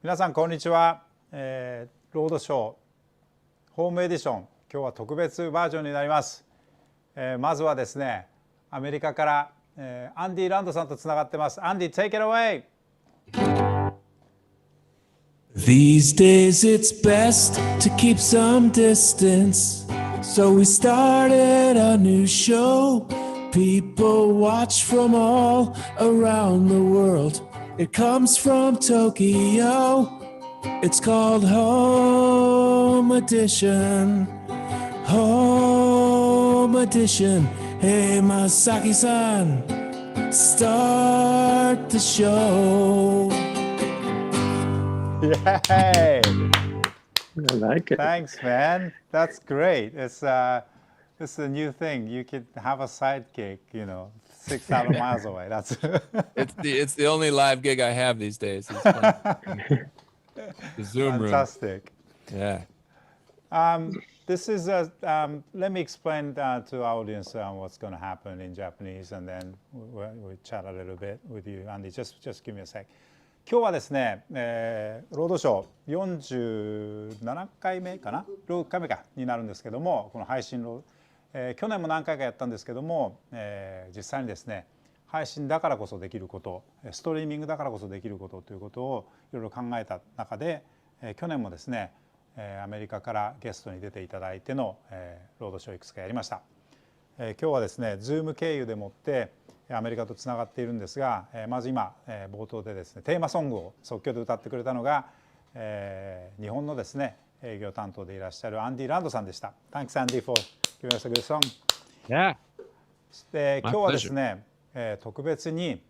皆さんこんにちは、ロードショーホームエディション、今日は特別バージョンになります。まずはですね、アメリカから、アンディ・ランドさんとつながってます。アンディ、take it away! These days it's best to keep some distance, so we started a new show. People watch from all around the world. It comes from Tokyo. It's called Home Edition. Home Edition. Hey Masaki-san, start the show. Yay! I like it. Thanks, man. That's great. It's a new thing. You could have a sidekick, 6,000 miles away. That's It's the only live gig I have these days. It's fun. The Zoom room. fantastic. Yeah. This is let me explain to our audience what's going to happen in Japanese, and then we'll chat a little bit with you, Andy. Just give me a sec. 今日はですね、ロードショー47回目かな、6回目かになるんですけども、この配信の、去年も何回かやったんですけども、実際にですね、配信だからこそできること、ストリーミングだからこそできることということをいろいろ考えた中で、去年もですね、アメリカからゲストに出ていただいての、ロードショーいくつかやりました。今日はですね、Zoom 経由でもってアメリカとつながっているんですが、まず今、冒頭でですね、テーマソングを即興で歌ってくれたのが、日本のですね、営業担当でいらっしゃるアンディ・ランドさんでした。Thanks, Andy, for giving us a good song. Yeah. で、今日はですね、特別に、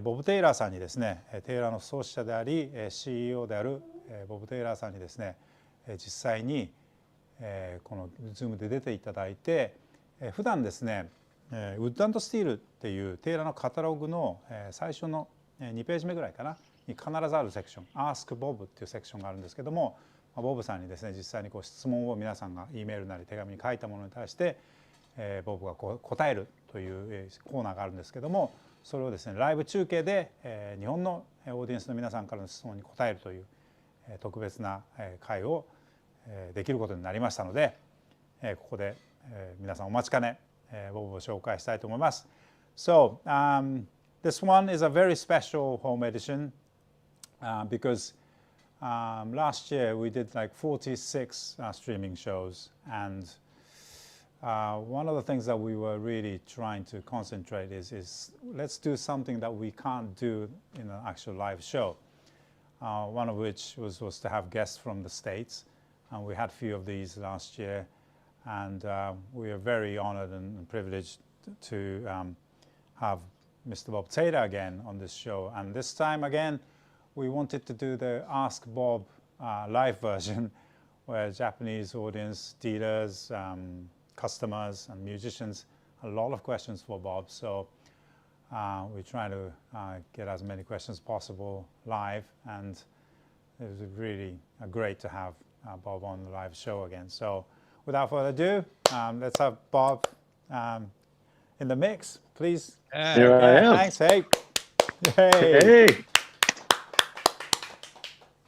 ボブ・テイラーさんにですね、テイラーの創始者であり CEO であるボブ・テイラーさんにですね、実際にこの Zoom で出ていただいて、普段ですね、ウッド&スティールっていうテイラーのカタログの最初の2ページ目ぐらいかなに必ずあるセクション Ask Bob っていうセクションがあるんですけども、ボブさんにですね、実際にこう質問を皆さんが E メールなり手紙に書いたものに対してボブがこう答えるというコーナーがあるんですけども、それをですねライブ中継で日本のオーディエンスの皆さんからの質問に答えるという特別な会をできることになりましたので、ここで皆さんお待ちかねボブを紹介したいと思います。So, this one is a very special home edition because last year we did like 46 streaming shows, and one of the things that we were really trying to concentrate is let's do something that we can't do in an actual live show. One of which was to have guests from the States, and we had a few of these last year, and we are very honored and privileged to have Mr. Bob Taylor again on this show. And this time again, we wanted to do the Ask Bob live version, where Japanese audience, dealers, customers, and musicians had a lot of questions for Bob. So we try to get as many questions possible live, and it was really great to have Bob on the live show again. So without further ado, let's have Bob in the mix, please. Here I am. Thanks. Hey. Hey.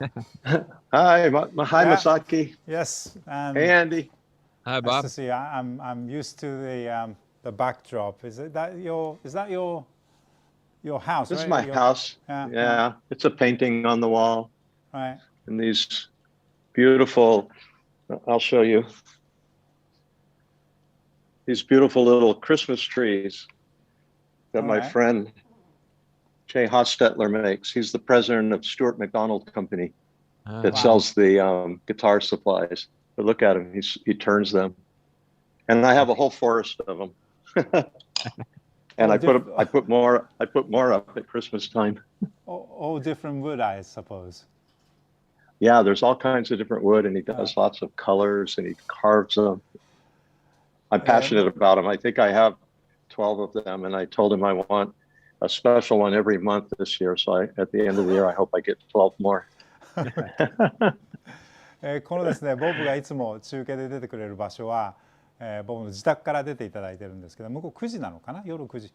Hi, hi, Yeah. Masaki. Yes. Hey, Andy. Hi, Nice Bob. to see you. I'm used to the backdrop. Is that your house? This right? is my house. Yeah, it's a painting on the wall, Right. and these beautiful. I'll show you. These beautiful little Christmas trees that my right. friend Jay Hostetler makes. He's the president of Stuart McDonald Company that wow. sells the guitar supplies. But look at him; he turns them, and I have a whole forest of them. And I put more up at Christmas time. All different wood, I suppose. Yeah, there's all kinds of different wood, and he does lots of colors, and he carves them. I'm passionate about them. I think I have 12 of them, and I told him I want a special one every month this year. So at the end of the year, I hope I get 12 more. このですね、ボブがいつも中継で出てくれる場所は、ボブの自宅から出ていただいてるんですけど、向こう9時なのかな、夜9時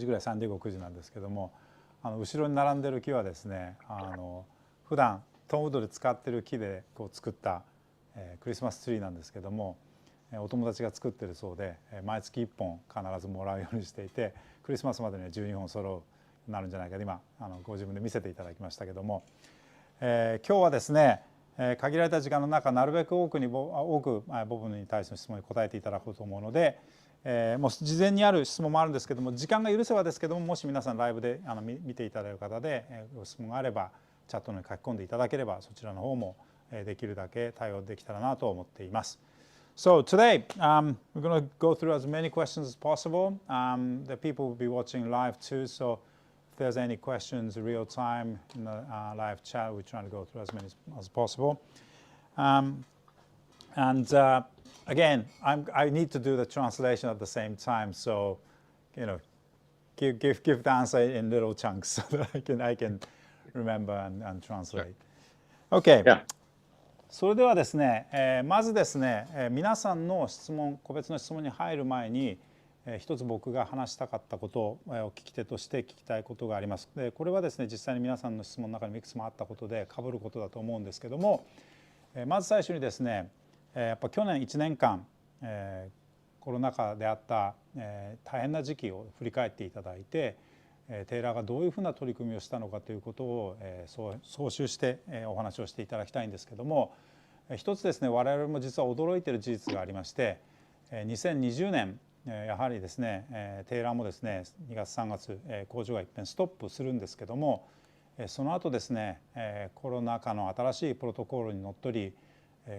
ぐらい、サンディエゴ9時なんですけども、後ろに並んでる木はですね、普段トムウッドで使ってる木でこう作った、クリスマスツリーなんですけども、お友達が作ってるそうで、毎月1本必ずもらうようにしていて、クリスマスまでには12本揃うようになるんじゃないかと今ご自分で見せていただきましたけども、今日はですね、限られた時間の中なるべく多くボブに対しての質問に答えていただこうと思うので、もう事前にある質問もあるんですけども、時間が許せばですけども、もし皆さんライブで見ていただける方で、ご質問があればチャットに書き込んでいただければ、そちらの方もできるだけ対応できたらなと思っています。So today we're going to go through as many questions as possible. The people will be watching live too, so if there's any questions real time in the live chat, we're trying to go through as many as possible. Again, I need to do the translation at the same time, so give the answer in little chunks so that I can remember and translate. Okay. Yeah. それではですね、まずですね、皆さんの質問、個別の質問に入る前に、一つ僕が話したかったことを聞き手として聞きたいことがあります。で、これはですね、実際に皆さんの質問の中にいくつもあったことで被ることだと思うんですけども、まず最初にですね、やっぱ去年1年間、コロナ禍であった、大変な時期を振り返っていただいて、テイラーがどういうふうな取り組みをしたのかということを総集してお話をしていただきたいんですけども、一つですね、我々も実は驚いている事実がありまして、2020年やはりですね、テイラーもですね2月3月工場が一遍ストップするんですけども、その後ですね、コロナ禍の新しいプロトコルにのっとり、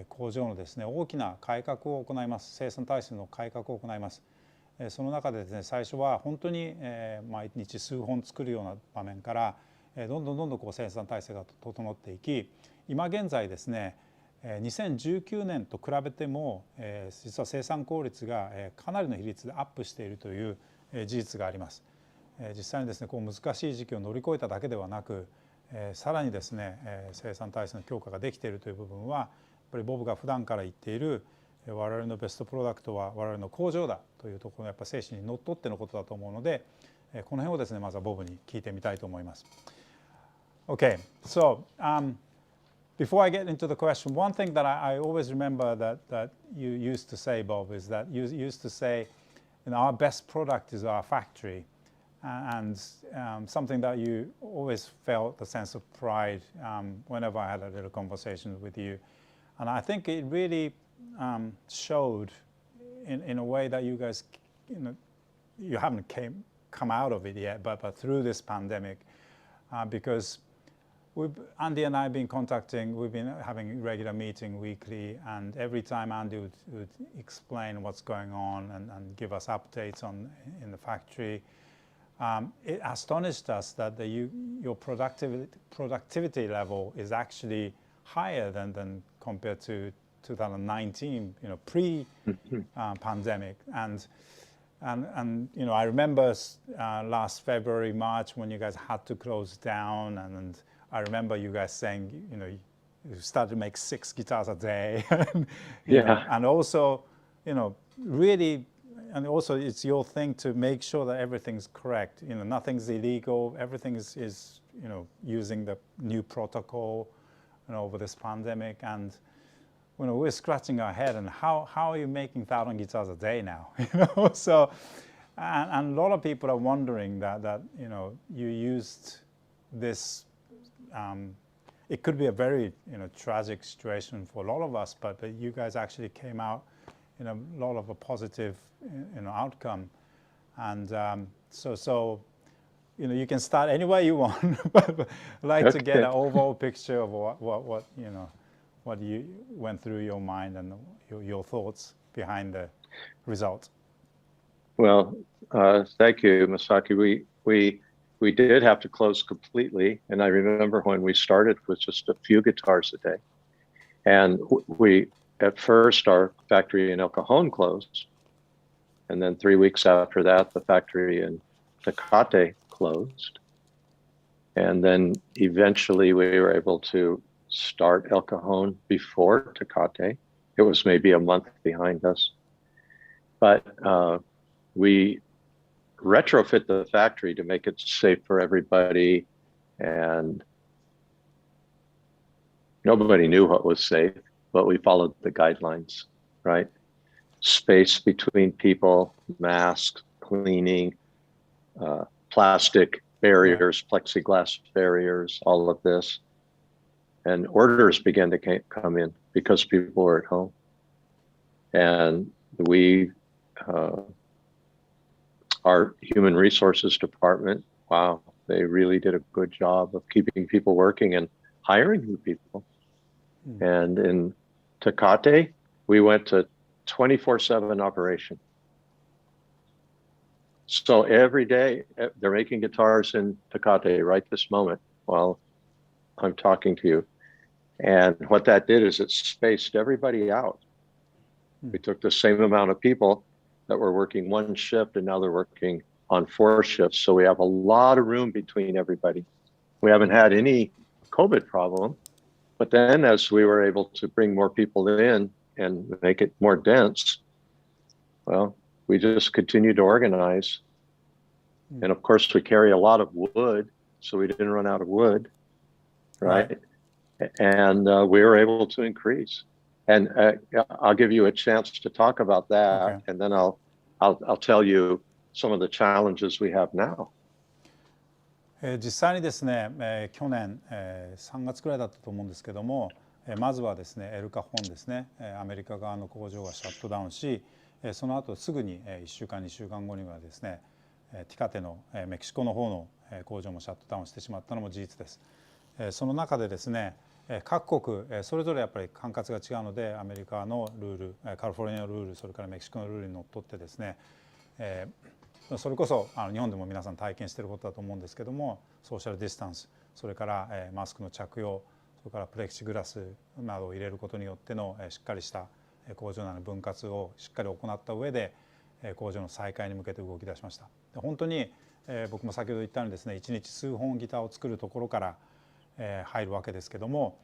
工場のですね大きな改革を行います。生産体制の改革を行います。その中でですね、最初は本当に毎日数本作るような場面からどんどんこう生産体制が整っていき、今現在ですね2019年と比べても実は生産効率がかなりの比率でアップしているという事実があります。実際にですねこう難しい時期を乗り越えただけではなく、さらにですね生産体制の強化ができているという部分はやっぱりボブが普段から言っている我々のベストプロダクトは我々の工場だというところのやっぱ精神にのっとってのことだと思うので、この辺をですねまずはボブに聞いてみたいと思います。Okay, so before I get into the question, one thing that I always remember that you used to say, Bob, is that you used to say, our best product is our factory, and something that you always felt a sense of pride whenever I had a little conversation with you, and I think it really showed in a way that you guys, you haven't come out of it yet, but through this pandemic, because Andy and I have been we've been having regular meeting weekly, and every time Andy would explain what's going on and give us updates in the factory, it astonished us that your productivity level is actually higher than compared to 2019, pre-pandemic, and I remember last February, March when you guys had to close down, and I remember you guys saying, you started to make 6 guitars a day, and also, really, and also it's your thing to make sure that everything's correct. Nothing's illegal. Everything is using the new protocol, over this pandemic, and we're scratching our head, and how are you making 1,000 guitars a day now? So, and a lot of people are wondering that you used this. It could be a very tragic situation for a lot of us, but you guys actually came out in a lot of a positive outcome, and so you can start any way you want, but I'd like to get an overall picture of what you went through your mind and your thoughts behind the result. Well, thank you, Masaki. We did have to close completely, and I remember when we started with just a few guitars a day, and we at first our factory in El Cajon closed, and then 3 weeks after that the factory in Tecate closed, and then eventually we were able to start El Cajon before Tecate. It was maybe a month behind us, but we retrofit the factory to make it safe for everybody, and nobody knew what was safe, but we followed the guidelines, right? Space between people, masks, cleaning, plastic barriers, plexiglass barriers, all of this. And orders began to come in because people were at home. And our human resources department, wow, they really did a good job of keeping people working and hiring new people. And in Tecate, we went to 24/7 operation. So every day they're making guitars in Tecate right this moment while I'm talking to you. And what that did is it spaced everybody out. We took the same amount of people that were working one shift and now they're working on 4 shifts. So we have a lot of room between everybody. We haven't had any COVID problem, but then as we were able to bring more people in and make it more dense, well, we just continued to organize. And of course, we carry a lot of wood, so we didn't run out of wood, right? And we were able to increase. And I'll give you a chance to talk about that, and then I'll tell you some of the challenges we have now. 実際にですね、去年、3月くらいだったと思うんですけども、まずはですねエルカホンですね、アメリカ側の工場がシャットダウンし、その後すぐに1週間2週間後にはですねティカテのメキシコの方の工場もシャットダウンしてしまったのも事実です。その中でですね各国それぞれやっぱり管轄が違うのでアメリカのルールカリフォルニアのルールそれからメキシコのルールにのっとってですねそれこそ日本でも皆さん体験していることだと思うんですけどもソーシャルディスタンスそれからマスクの着用それからプレキシグラスなどを入れることによってのしっかりした工場内の分割をしっかり行った上で工場の再開に向けて動き出しました。本当に僕も先ほど言ったようにですね1日数本ギターを作るところから入るわけですけども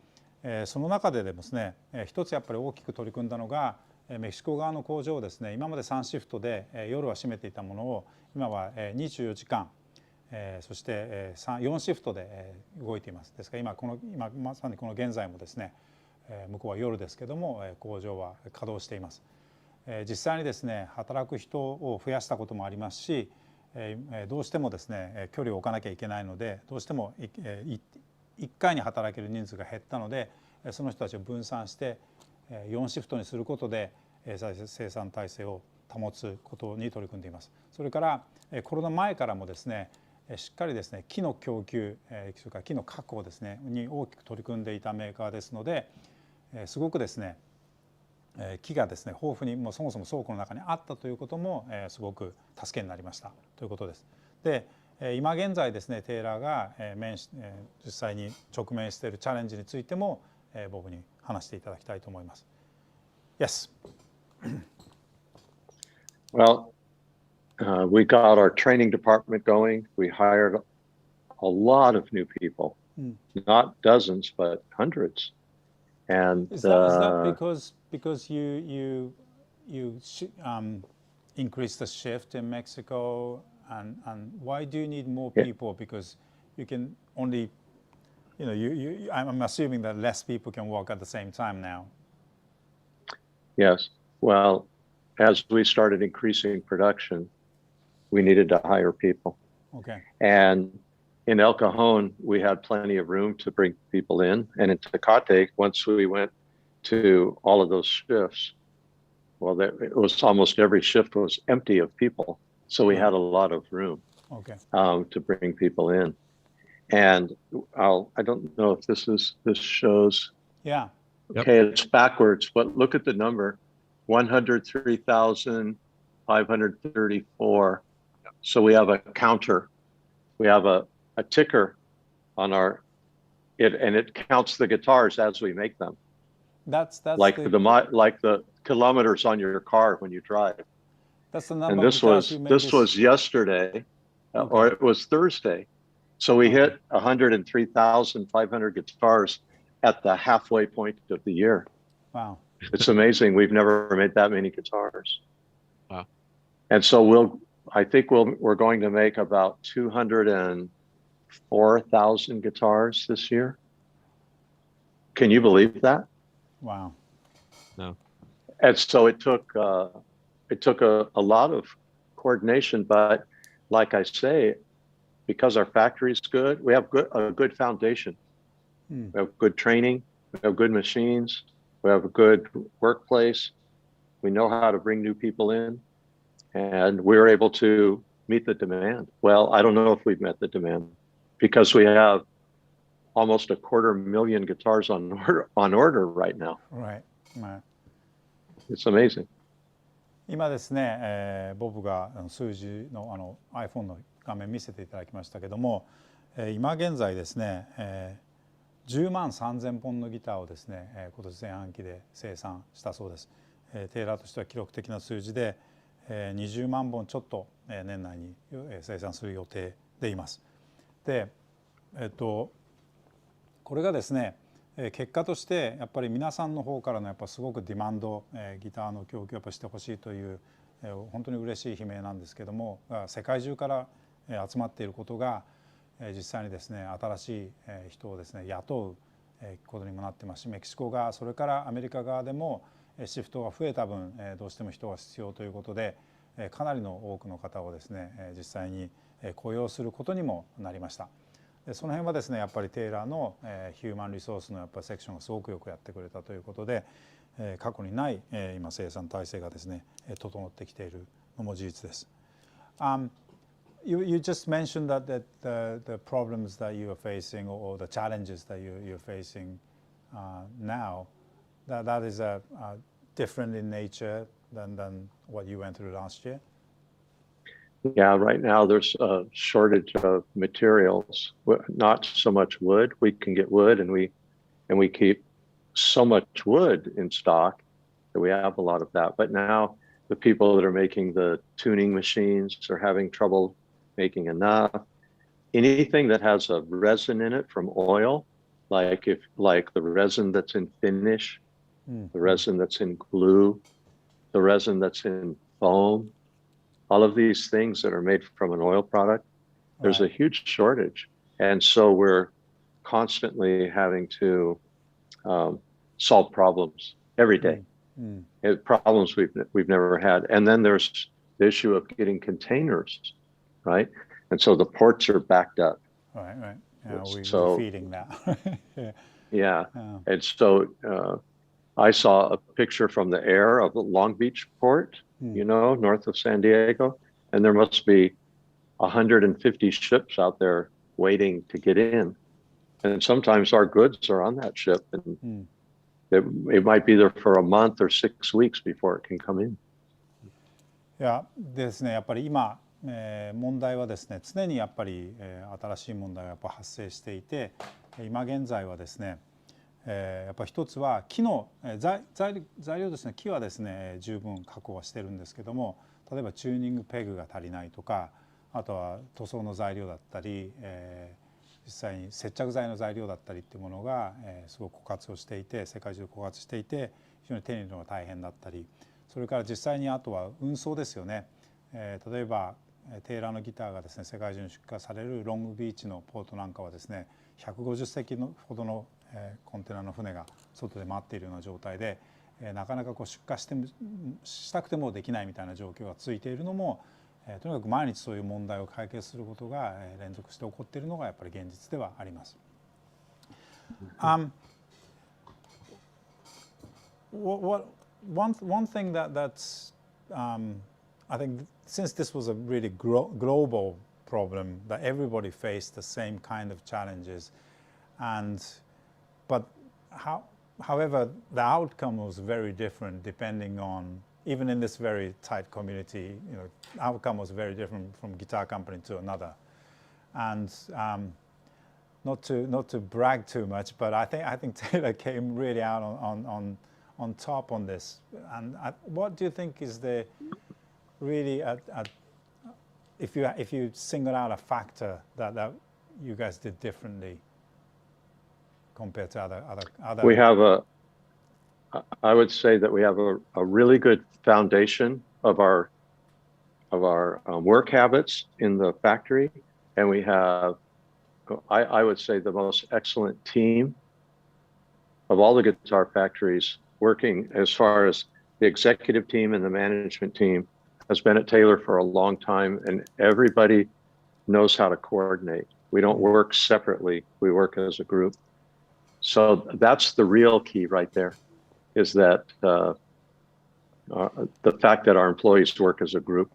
その中でですね一つやっぱり大きく取り組んだのがメキシコ側の工場をですね今まで3シフトで夜は閉めていたものを今は24時間そして4シフトで動いています。ですから今まさにこの現在もですね向こうは夜ですけども工場は稼働しています。実際にですね働く人を増やしたこともありますしどうしてもですね距離を置かなきゃいけないのでどうしても1回に働ける人数が減ったのでその人たちを分散して4シフトにすることで生産体制を保つことに取り組んでいます。それからコロナ前からもですねしっかりですね木の供給それから木の確保ですねに大きく取り組んでいたメーカーですのですごくですね木がですね豊富にもうそもそも倉庫の中にあったということもすごく助けになりましたということです。で今現在ですねテイラーが実際に直面しているチャレンジについても僕に話していただきたいと思います。Yes. Well, we got our training department going. We hired a lot of new people, not dozens, but hundreds. And is that because you increased the shift in Mexico, and why do you need more people? Because you can only, I'm assuming that less people can work at the same time now. Yes. Well, as we started increasing production, we needed to hire people. Okay. And in El Cajon, we had plenty of room to bring people in. And in Tecate, once we went to all of those shifts, well, it was almost every shift was empty of people. So we had a lot of room to bring people in. And I don't know if this shows. Yeah. Okay, it's backwards, but look at the number, 103,534. So we have a counter. We have a ticker on and it counts the guitars as we make them. That's like the kilometers on your car when you drive. That's the number. And this was yesterday, or it was Thursday. So we hit 103,500 guitars at the halfway point of the year. Wow. It's amazing. We've never made that many guitars. Wow. And so I think we're going to make about 204,000 guitars this year. Can you believe that? Wow. No. And so it took a lot of coordination, but like I say, because our factory's good, we have a good foundation. We have good training, we have good machines, we have a good workplace. We know how to bring new people in, and we're able to meet the demand. Well, I don't know if we've met the demand because we have almost 250,000 guitars on order right now. Right. It's amazing. 今ですね、ボブが数字のiPhone の画面見せていただきましたけども、今現在ですね、10万3000本のギターをですね、今年前半期で生産したそうです。テイラーとしては記録的な数字で、20万本ちょっと年内に生産する予定でいます。で、これがですね、結果としてやっぱり皆さんの方からのやっぱすごくディマンド、ギターの供給をやっぱしてほしいという、本当に嬉しい悲鳴なんですけども、世界中から集まっていることが実際にですね、新しい人をですね雇うことにもなってますし、メキシコがそれからアメリカ側でもシフトが増えた分どうしても人が必要ということで、かなりの多くの方をですね実際に雇用することにもなりました。その辺はですねやっぱりテイラーのヒューマンリソースのやっぱりセクションがすごくよくやってくれたということで、過去にない今生産体制がですね整ってきているのも事実です。You just mentioned that the problems that you are facing or the challenges that you're facing now that is different in nature than what you went through last year. Yeah, right now there's a shortage of materials, not so much wood. We can get wood and we keep so much wood in stock that we have a lot of that. But now the people that are making the tuning machines are having trouble making enough. Anything that has a resin in it from oil, like the resin that's in finish, the resin that's in glue, the resin that's in foam, all of these things that are made from an oil product, there's a huge shortage. And so we're constantly having to solve problems every day. Problems we've never had. And then there's the issue of getting containers, right? And so the ports are backed up. Right. Yeah, we're feeding that. Yeah. And so I saw a picture from the air of the Long Beach port, north of San Diego, and there must be 150 ships out there waiting to get in. And sometimes our goods are on that ship, and it might be there for a month or 6 weeks before it can come in. いやですね、やっぱり今、問題はですね、常にやっぱり、新しい問題がやっぱ発生していて、今現在はですね、やっぱり一つは木の材料ですね、木はですね十分確保はしてるんですけども、例えばチューニングペグが足りないとか、あとは塗装の材料だったり、実際に接着剤の材料だったりっていうものが、すごく枯渇をしていて、世界中で枯渇していて非常に手に入れるのが大変だったり、それから実際にあとは運送ですよね。例えばテイラーのギターがですね世界中に出荷されるロングビーチのポートなんかはですね150隻ほどのコンテナの船が外で待っているような状態で、なかなかこう出荷したくてもできないみたいな状況が続いているのも、とにかく毎日そういう問題を解決することが連続して起こっているのがやっぱり現実ではあります。One thing that's I think since this was a really global problem that everybody faced the same kind of challenges, but however the outcome was very different depending on, even in this very tight community, the outcome was very different from guitar company to another. And not to brag too much, but I think Taylor came really out on top on this. And what do you think is the really if you single out a factor that you guys did differently compared to other? We have I would say that we have a really good foundation of our work habits in the factory, and we have, I would say, the most excellent team. of all the guitar factories working, as far as the executive team and the management team, has been at Taylor for a long time, and everybody knows how to coordinate. We don't work separately, we work as a group. So that's the real key right there, is that the fact that our employees work as a group.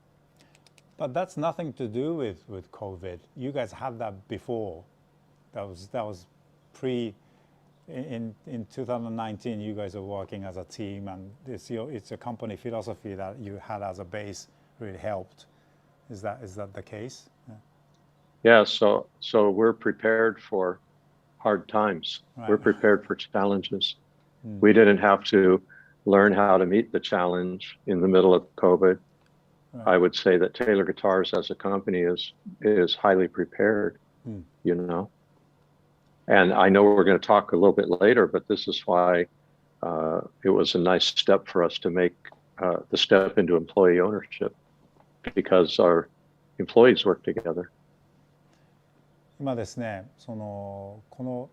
But that's nothing to do with COVID. You guys had that before. That was pre. In 2019, you guys are working as a team, and it's a company philosophy that you had as a base really helped. Is that the case? Yeah. So we're prepared for hard times. Right. We're prepared for challenges. We didn't have to learn how to meet the challenge in the middle of COVID. Right. I would say that Taylor Guitars as a company is highly prepared. You know. And I know we're going to talk a little bit later, but this is why it was a nice step for us to make the step into employee ownership, because our employees work together. 今ですね、この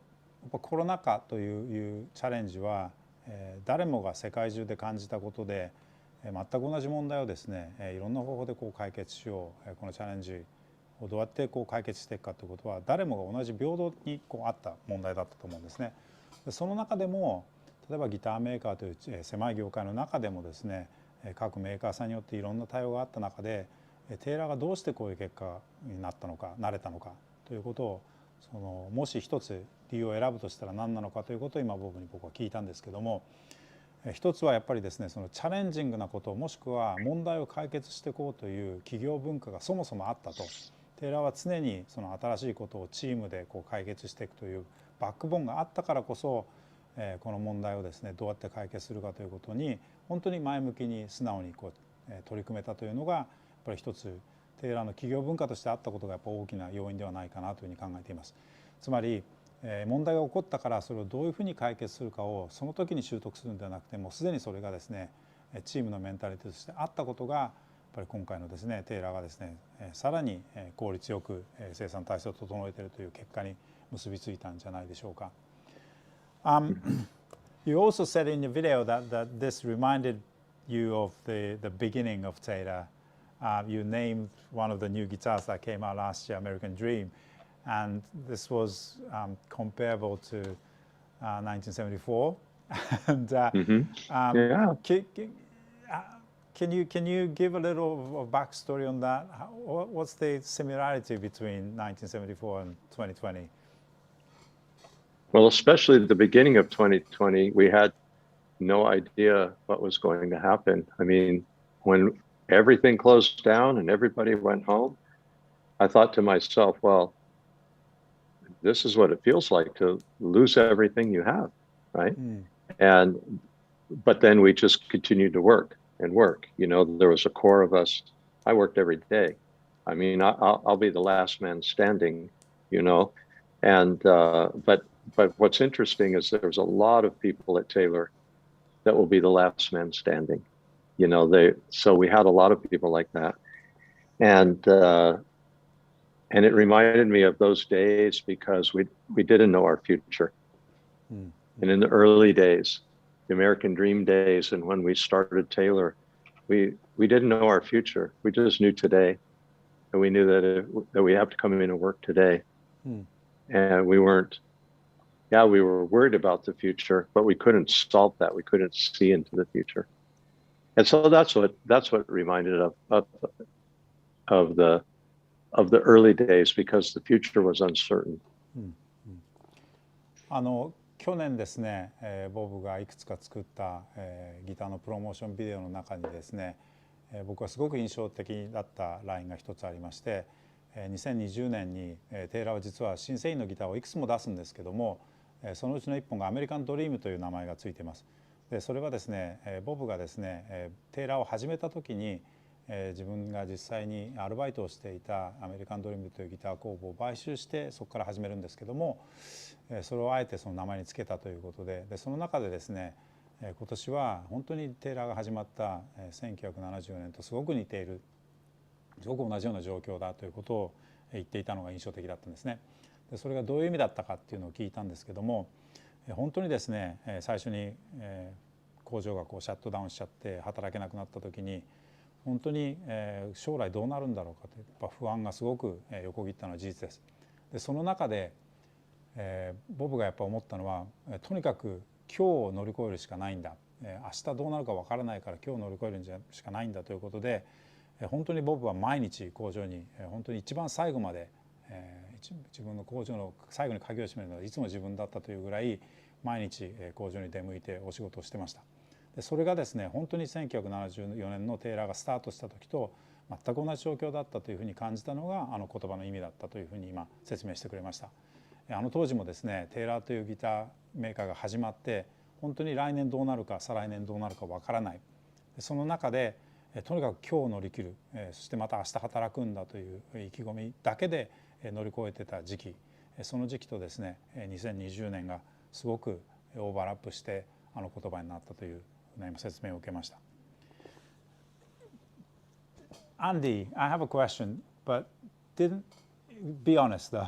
コロナ禍というチャレンジは、誰もが世界中で感じたことで、全く同じ問題をですね、いろんな方法で解決しよう、このチャレンジをどうやって解決していくかということは誰もが同じ平等にあった問題だったと思うんですね。でその中でも例えばギターメーカーという狭い業界の中でもですね、各メーカーさんによっていろんな対応があった中で、テイラーがどうしてこういう結果になったのか、なれたのかということをもし一つ理由を選ぶとしたら何なのかということを今僕は聞いたんですけども、一つはやっぱりですね、そのチャレンジングなこと、もしくは問題を解決していこうという企業文化がそもそもあったと。テイラーは常にその新しいことをチームで解決していくというバックボーンがあったからこそ、この問題をですねどうやって解決するかということに本当に前向きに素直に取り組めたというのがやっぱり一つテイラーの企業文化としてあったことがやっぱ大きな要因ではないかなというふうに考えています。つまり問題が起こったからそれをどういうふうに解決するかをその時に習得するのではなくて、もうすでにそれがですねチームのメンタリティとしてあったことがやっぱり今回のですねテイラーがですねさらに効率よく生産体制を整えているという結果に結びついたんじゃないでしょうか。You also said in the video that this reminded you of the beginning of Taylor. You named one of the new guitars that came out last year, American Dream, and this was comparable to 1974. And Yeah. Can you give a little of backstory on that? What's the similarity between 1974 and 2020? Well, especially at the beginning of 2020, we had no idea what was going to happen. I mean, when everything closed down and everybody went home, I thought to myself, well, this is what it feels like to lose everything you have, right? But then we just continued to work and work. You know, there was a core of us. I worked every day. I mean, I'll be the last man standing, you know, and but what's interesting is there's a lot of people at Taylor that will be the last man standing. You know, so we had a lot of people like that. And it reminded me of those days because we didn't know our future. And in the early days, the American Dream days, and when we started Taylor, we didn't know our future. We just knew today. And we knew that we have to come in and work today. And we were worried about the future, but we couldn't solve that. We couldn't see into the future. And so that's what reminded of the early days, because the future was uncertain. 去年ですね、ボブがいくつか作った、ギターのプロモーションビデオの中にですね、僕はすごく印象的だったラインが一つありまして、2020年に、テイラーは実は新製品のギターをいくつも出すんですけども、そのうちの一本がアメリカンドリームという名前がついています。でそれはですね、ボブがですね、テイラーを始めた時に、自分が実際にアルバイトをしていたアメリカンドリームというギター工房を買収してそこから始めるんですけども、それをあえてその名前につけたということで、その中でですね、今年は本当にテイラーが始まった1974年とすごく似ている、すごく同じような状況だということを言っていたのが印象的だったんですね。でそれがどういう意味だったかっていうのを聞いたんですけども、本当にですね最初に工場がこうシャットダウンしちゃって働けなくなった時に本当に将来どうなるんだろうかというやっぱ不安がすごく横切ったのは事実です。でその中でボブがやっぱ思ったのはとにかく今日を乗り越えるしかないんだ、明日どうなるかわからないから今日乗り越えるしかないんだということで本当にボブは毎日工場に本当に一番最後まで自分の工場の最後に鍵を閉めるのはいつも自分だったというぐらい毎日工場に出向いてお仕事をしてました。でそれがですね本当に1974年のテイラーがスタートした時と全く同じ状況だったというふうに感じたのが言葉の意味だったというふうに今説明してくれました。当時もですねテイラーというギターメーカーが始まって本当に来年どうなるか再来年どうなるかわからない、その中でとにかく今日を乗り切る、そしてまた明日働くんだという意気込みだけで乗り越えてた時期、その時期とですね2020年がすごくオーバーラップして言葉になったという今説明を受けました。Andy, I have a question, but didn't be honest though.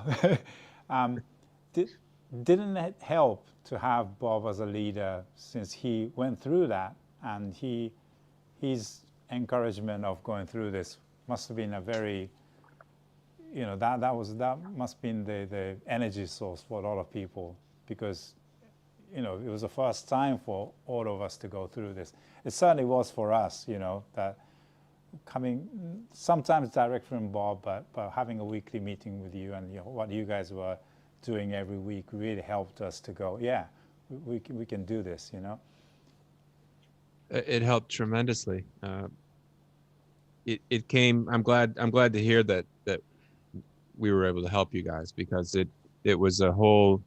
Didn't it help to have Bob as a leader since he went through that and his encouragement of going through this must have been a very that must have been the energy source for a lot of people because it was the first time for all of us to go through this. It certainly was for us, that coming sometimes direct from Bob, but having a weekly meeting with you and what you guys were doing every week really helped us to go, yeah, we can do this. It helped tremendously. It came. I'm glad to hear that we were able to help you guys because it was a whole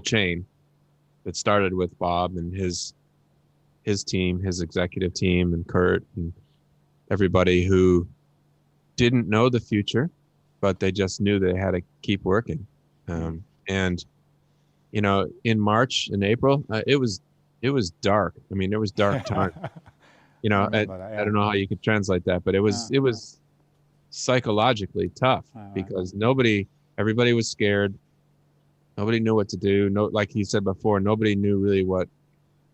chain that started with Bob and his team, his executive team, and Kurt and everybody who didn't know the future, but they just knew they had to keep working. And in March and April, it was dark. I mean, it was dark time. I don't know how you could translate that, but it was psychologically tough because everybody was scared. Nobody knew what to do. No, like he said before, nobody knew really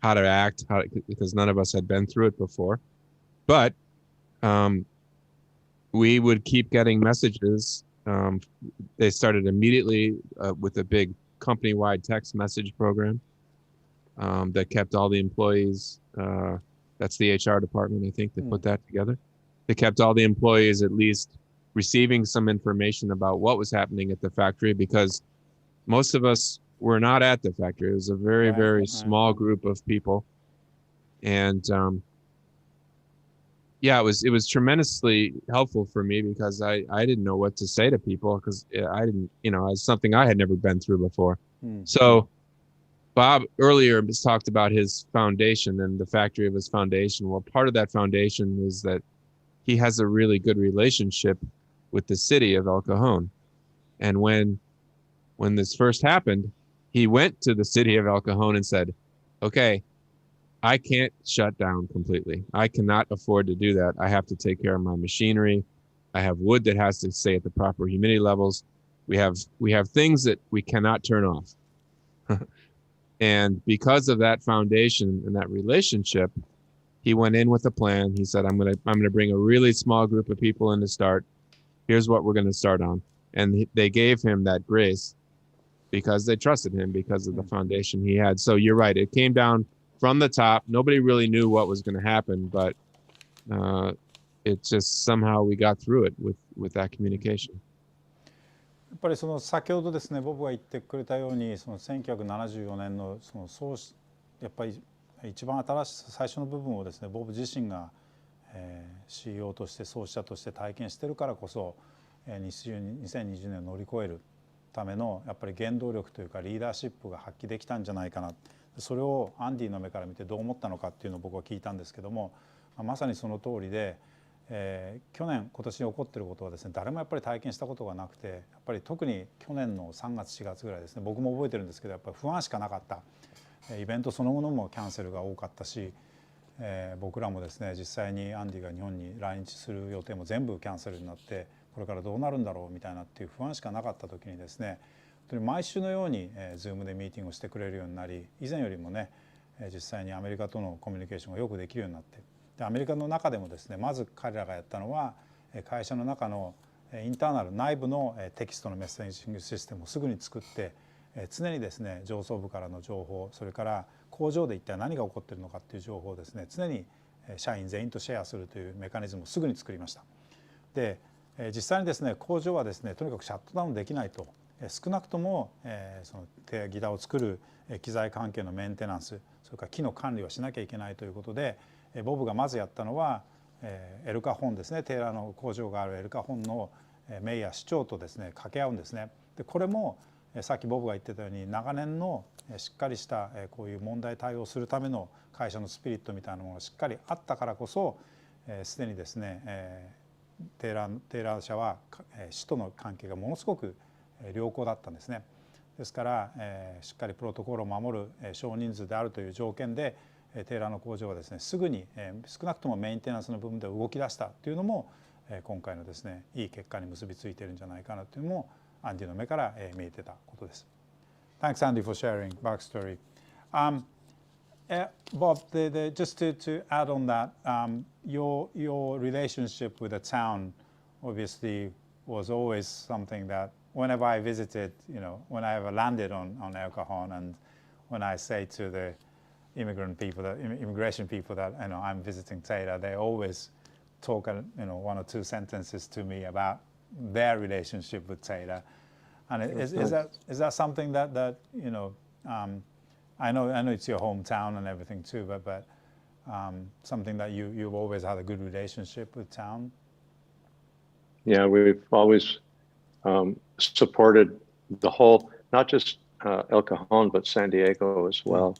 how to act, because none of us had been through it before. But we would keep getting messages. They started immediately with a big company-wide text message program that kept all the employees. That's the HR department, I think, that put that together. They kept all the employees at least receiving some information about what was happening at the factory because most of us were not at the factory. It was a very, very small group of people. And it was tremendously helpful for me because I didn't know what to say to people because I didn't, it's something I had never been through before. So Bob earlier talked about his foundation and the factory of his foundation. Well, part of that foundation is that he has a really good relationship with the city of El Cajon. And when this first happened, he went to the city of El Cajon and said, okay, I can't shut down completely. I cannot afford to do that. I have to take care of my machinery. I have wood that has to stay at the proper humidity levels. We have things that we cannot turn off. And because of that foundation and that relationship, he went in with a plan. He said, I'm gonna bring a really small group of people in to start. Here's what we're gonna start on. And they gave him that grace because they trusted him because of the foundation he had. So you're right. It came down from the top. Nobody really knew what was going to happen, but it just somehow we got through it with that communication. やっぱり先ほどですねボブが言ってくれたように1974年のやっぱり一番最初の部分をですねボブ自身が、CEO として創始者として体験してるからこそ、2020年を乗り越えるためのやっぱり原動力というかリーダーシップが発揮できたんじゃないかな。それをアンディの目から見てどう思ったのかっていうのを僕は聞いたんですけども、まさにその通りで、今年起こっていることはですね誰もやっぱり体験したことがなくて、やっぱり特に去年の3月4月ぐらいですね僕も覚えてるんですけどやっぱり不安しかなかった。イベントそのものもキャンセルが多かったし、僕らもですね実際にアンディが日本に来日する予定も全部キャンセルになってこれからどうなるんだろうみたいなっていう不安しかなかった時にですね当に毎週のようにZoomでミーティングをしてくれるようになり、以前よりもね実際にアメリカとのコミュニケーションがよくできるようになって、でアメリカの中でもですね、まず彼らがやったのは会社の中のインターナル内部のテキストのメッセージングシステムをすぐに作って、常にですね上層部からの情報、それから工場で一体何が起こっているのかっていう情報をですね常に社員全員とシェアするというメカニズムをすぐに作りました。で実際にですね工場はですねとにかくシャットダウンできないと、少なくともそのギターを作る機材関係のメンテナンス、それから機の管理はしなきゃいけないということで、ボブがまずやったのはエルカホンですね、テーラーの工場があるエルカホンのメイヤー市長とですね掛け合うんですね。でこれもさっきボブが言ってたように長年のしっかりしたこういう問題対応するための会社のスピリットみたいなものがしっかりあったからこそ、すでにですねテーラー社は市との関係がものすごく良好だったんですね。ですからしっかりプロトコルを守る少人数であるという条件でテーラーの工場はですねすぐに少なくともメンテナンスの部分で動き出したというのも今回のですねいい結果に結びついているんじゃないかなというのもアンディの目から見えてたことです。Thanks, Andy, for sharing backstory. Bob, just to add on that, your relationship with the town obviously was always something that whenever I visited, when I ever landed on El Cajon, and when I say to the immigration people that I'm visiting Taylor, they always talk one or two sentences to me about their relationship with Taylor. And is that something that I know it's your hometown and everything too, but something that you've always had a good relationship with town? Yeah, we've always supported the whole, not just El Cajon, but San Diego as well.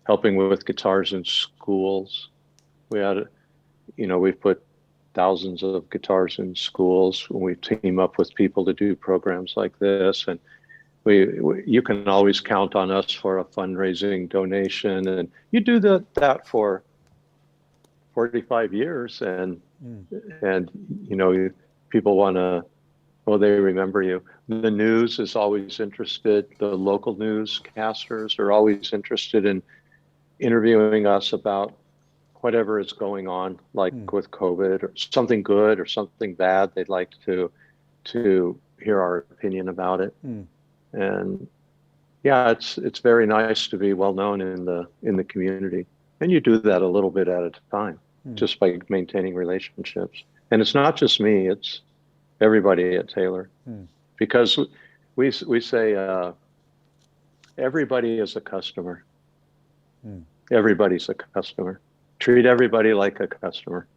Helping with guitars in schools. We've put thousands of guitars in schools when we team up with people to do programs like this, and you can always count on us for a fundraising donation, and you do that for 45 years, and people want to, they remember you. The news is always interested. The local newscasters are always interested in interviewing us about whatever is going on, like with COVID or something good or something bad. They'd like to hear our opinion about it. And yeah, it's very nice to be well known in the community. And you do that a little bit at a time, just by maintaining relationships. And it's not just me, it's everybody at Taylor. Because we say everybody is a customer. Everybody's a customer. Treat everybody like a customer.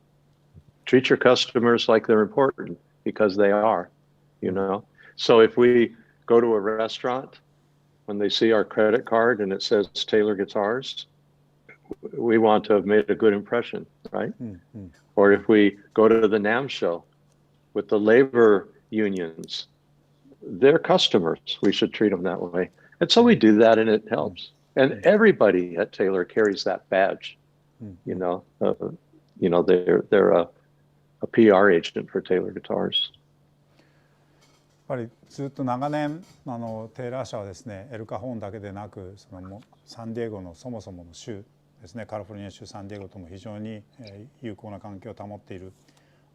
Treat your customers like they're important, because they are, So if we go to a restaurant, when they see our credit card and it says Taylor Guitars, we want to have made a good impression, right? Or if we go to the NAMM show with the labor unions, they're customers. We should treat them that way. And so we do that, and it helps. And everybody at Taylor carries that badge. They're a PR agent for Taylor Guitars. やっぱりずっと長年テイラー社はですねエルカホンだけでなくサンディエゴのそもそもの州ですね、カリフォルニア州サンディエゴとも非常に友好な関係を保っている。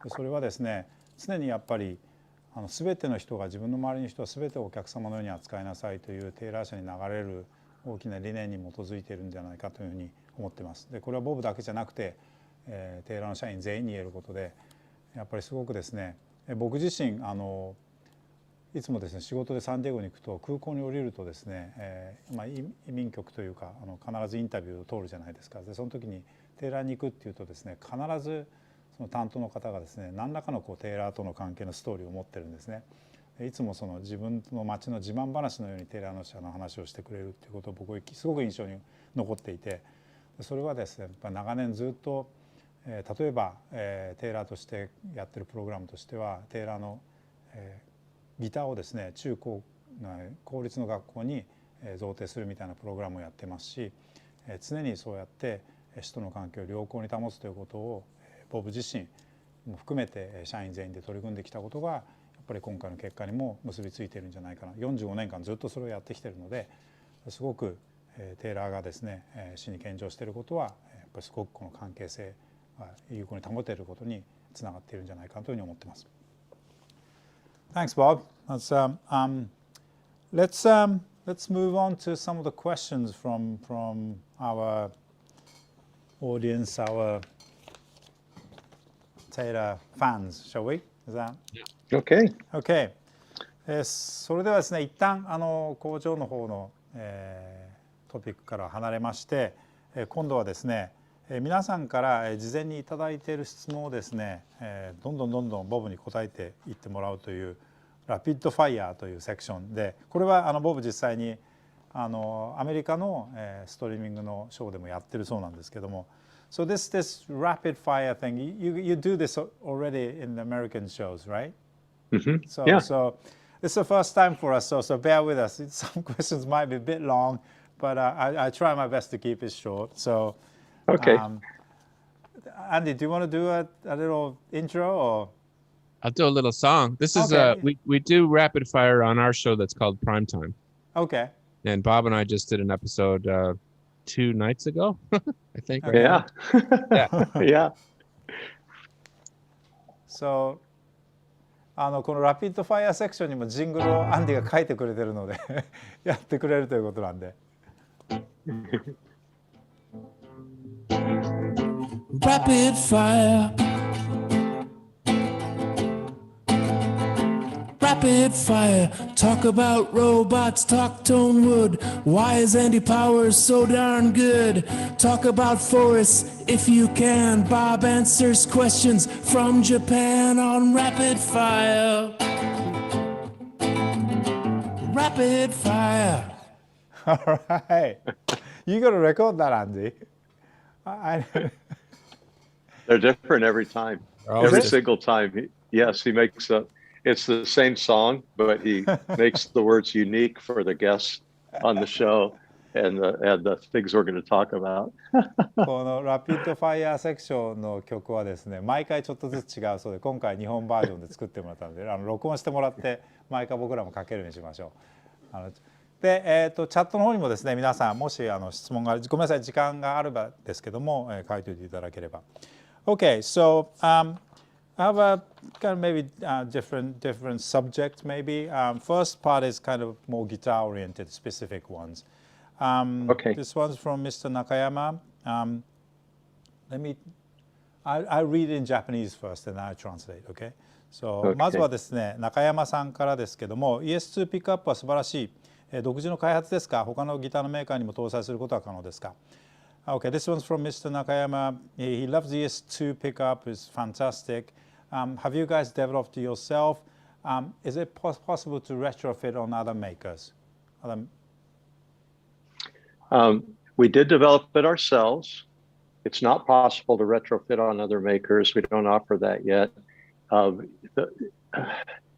それはですね常にやっぱり全ての人が、自分の周りの人は全てお客様のように扱いなさいというテイラー社に流れる大きな理念に基づいているんじゃないかというふうに思っています。でこれはボブだけじゃなくてテイラーの社員全員に言えることで、やっぱりすごくですね僕自身いつもですね仕事でサンディエゴに行くと空港に降りるとですね、移民局というか必ずインタビューを通るじゃないですか。でその時にテイラーに行くっていうとですね必ずその担当の方がですね何らかのテイラーとの関係のストーリーを持ってるんですね。いつも自分の町の自慢話のようにテイラーの社の話をしてくれるっていうことを僕はすごく印象に残っていて、それはですねやっぱ長年ずっと例えばテイラーとしてやってるプログラムとしてはテイラーのギターをですね中高公立の学校に贈呈するみたいなプログラムをやってますし、常にそうやって市との関係を良好に保つということをボブ自身も含めて社員全員で取り組んできたことがやっぱり今回の結果にも結びついているんじゃないかな。45年間ずっとそれをやってきているので、すごくテイラーがですね死に献上していることはやっぱりすごくこの関係性が有効に保ていることにつながっているんじゃないかというふうに思っています。Thanks, Bob. Let's move on to some of the questions from our audience, our Taylor fans, shall we? Is that Okay. okay? それではですね、一旦工場の方の、トピックから離れまして、今度はですね、皆さんから事前にいただいている質問をですね、どんどんボブに答えていってもらうというラピッドファイヤーというセクションで、これはボブ実際にアメリカのストリーミングのショーでもやってるそうなんですけども、So this rapid fire thing, you do this already in the American shows, right? Mm-hmm. So Yeah. so it's the first time for us, so bear with us. Some questions might be a bit long, but I try my best to keep it short. So Okay. Andy, do you want to do a little intro or? I'll do a little song. This is Okay. we do rapid fire on our show that's called Primetime. Okay. And Bob and I just did an episode 2 nights ago, I think. Right? Yeah. Yeah. So このラピッドファイアセクションにもジングルをアンディが書いてくれてるのでやってくれるということなんで。Rapid fire. Rapid fire. Talk about robots, talk tone wood. Why is Andy Powers so darn good? Talk about forests if you can. Bob answers questions from Japan on Rapid Fire. Rapid fire. All right. You got to record that, Andy. They're different every time. Every single time. Yes, he makes it's the same song, but he makes the words unique for the guests on the show and the things we're going to talk about. このラピッドファイアセクションの曲はですね、毎回ちょっとずつ違うそうで、今回日本バージョンで作ってもらったので、録音してもらって毎回僕らもかけるようにしましょう。で、チャットの方にもですね、皆さんもし質問がある、ごめんなさい、時間があればですけども、書いておいていただければ。Okay, so I have a kind of maybe different subject maybe. First part is kind of more guitar-oriented, specific ones. Okay. This one's from Mr. Nakayama. I read in Japanese first and I translate, okay? So, Okay. まずはですね、中山さんからですけども、ES2 ピックアップは素晴らしい。独自の開発ですか？他のギターのメーカーにも搭載することは可能ですか？Okay, this one's from Mr. Nakayama. He loves the ES2 pickup. It's fantastic. Have you guys developed it yourself? Is it possible to retrofit on other makers? We did develop it ourselves. It's not possible to retrofit on other makers. We don't offer that yet.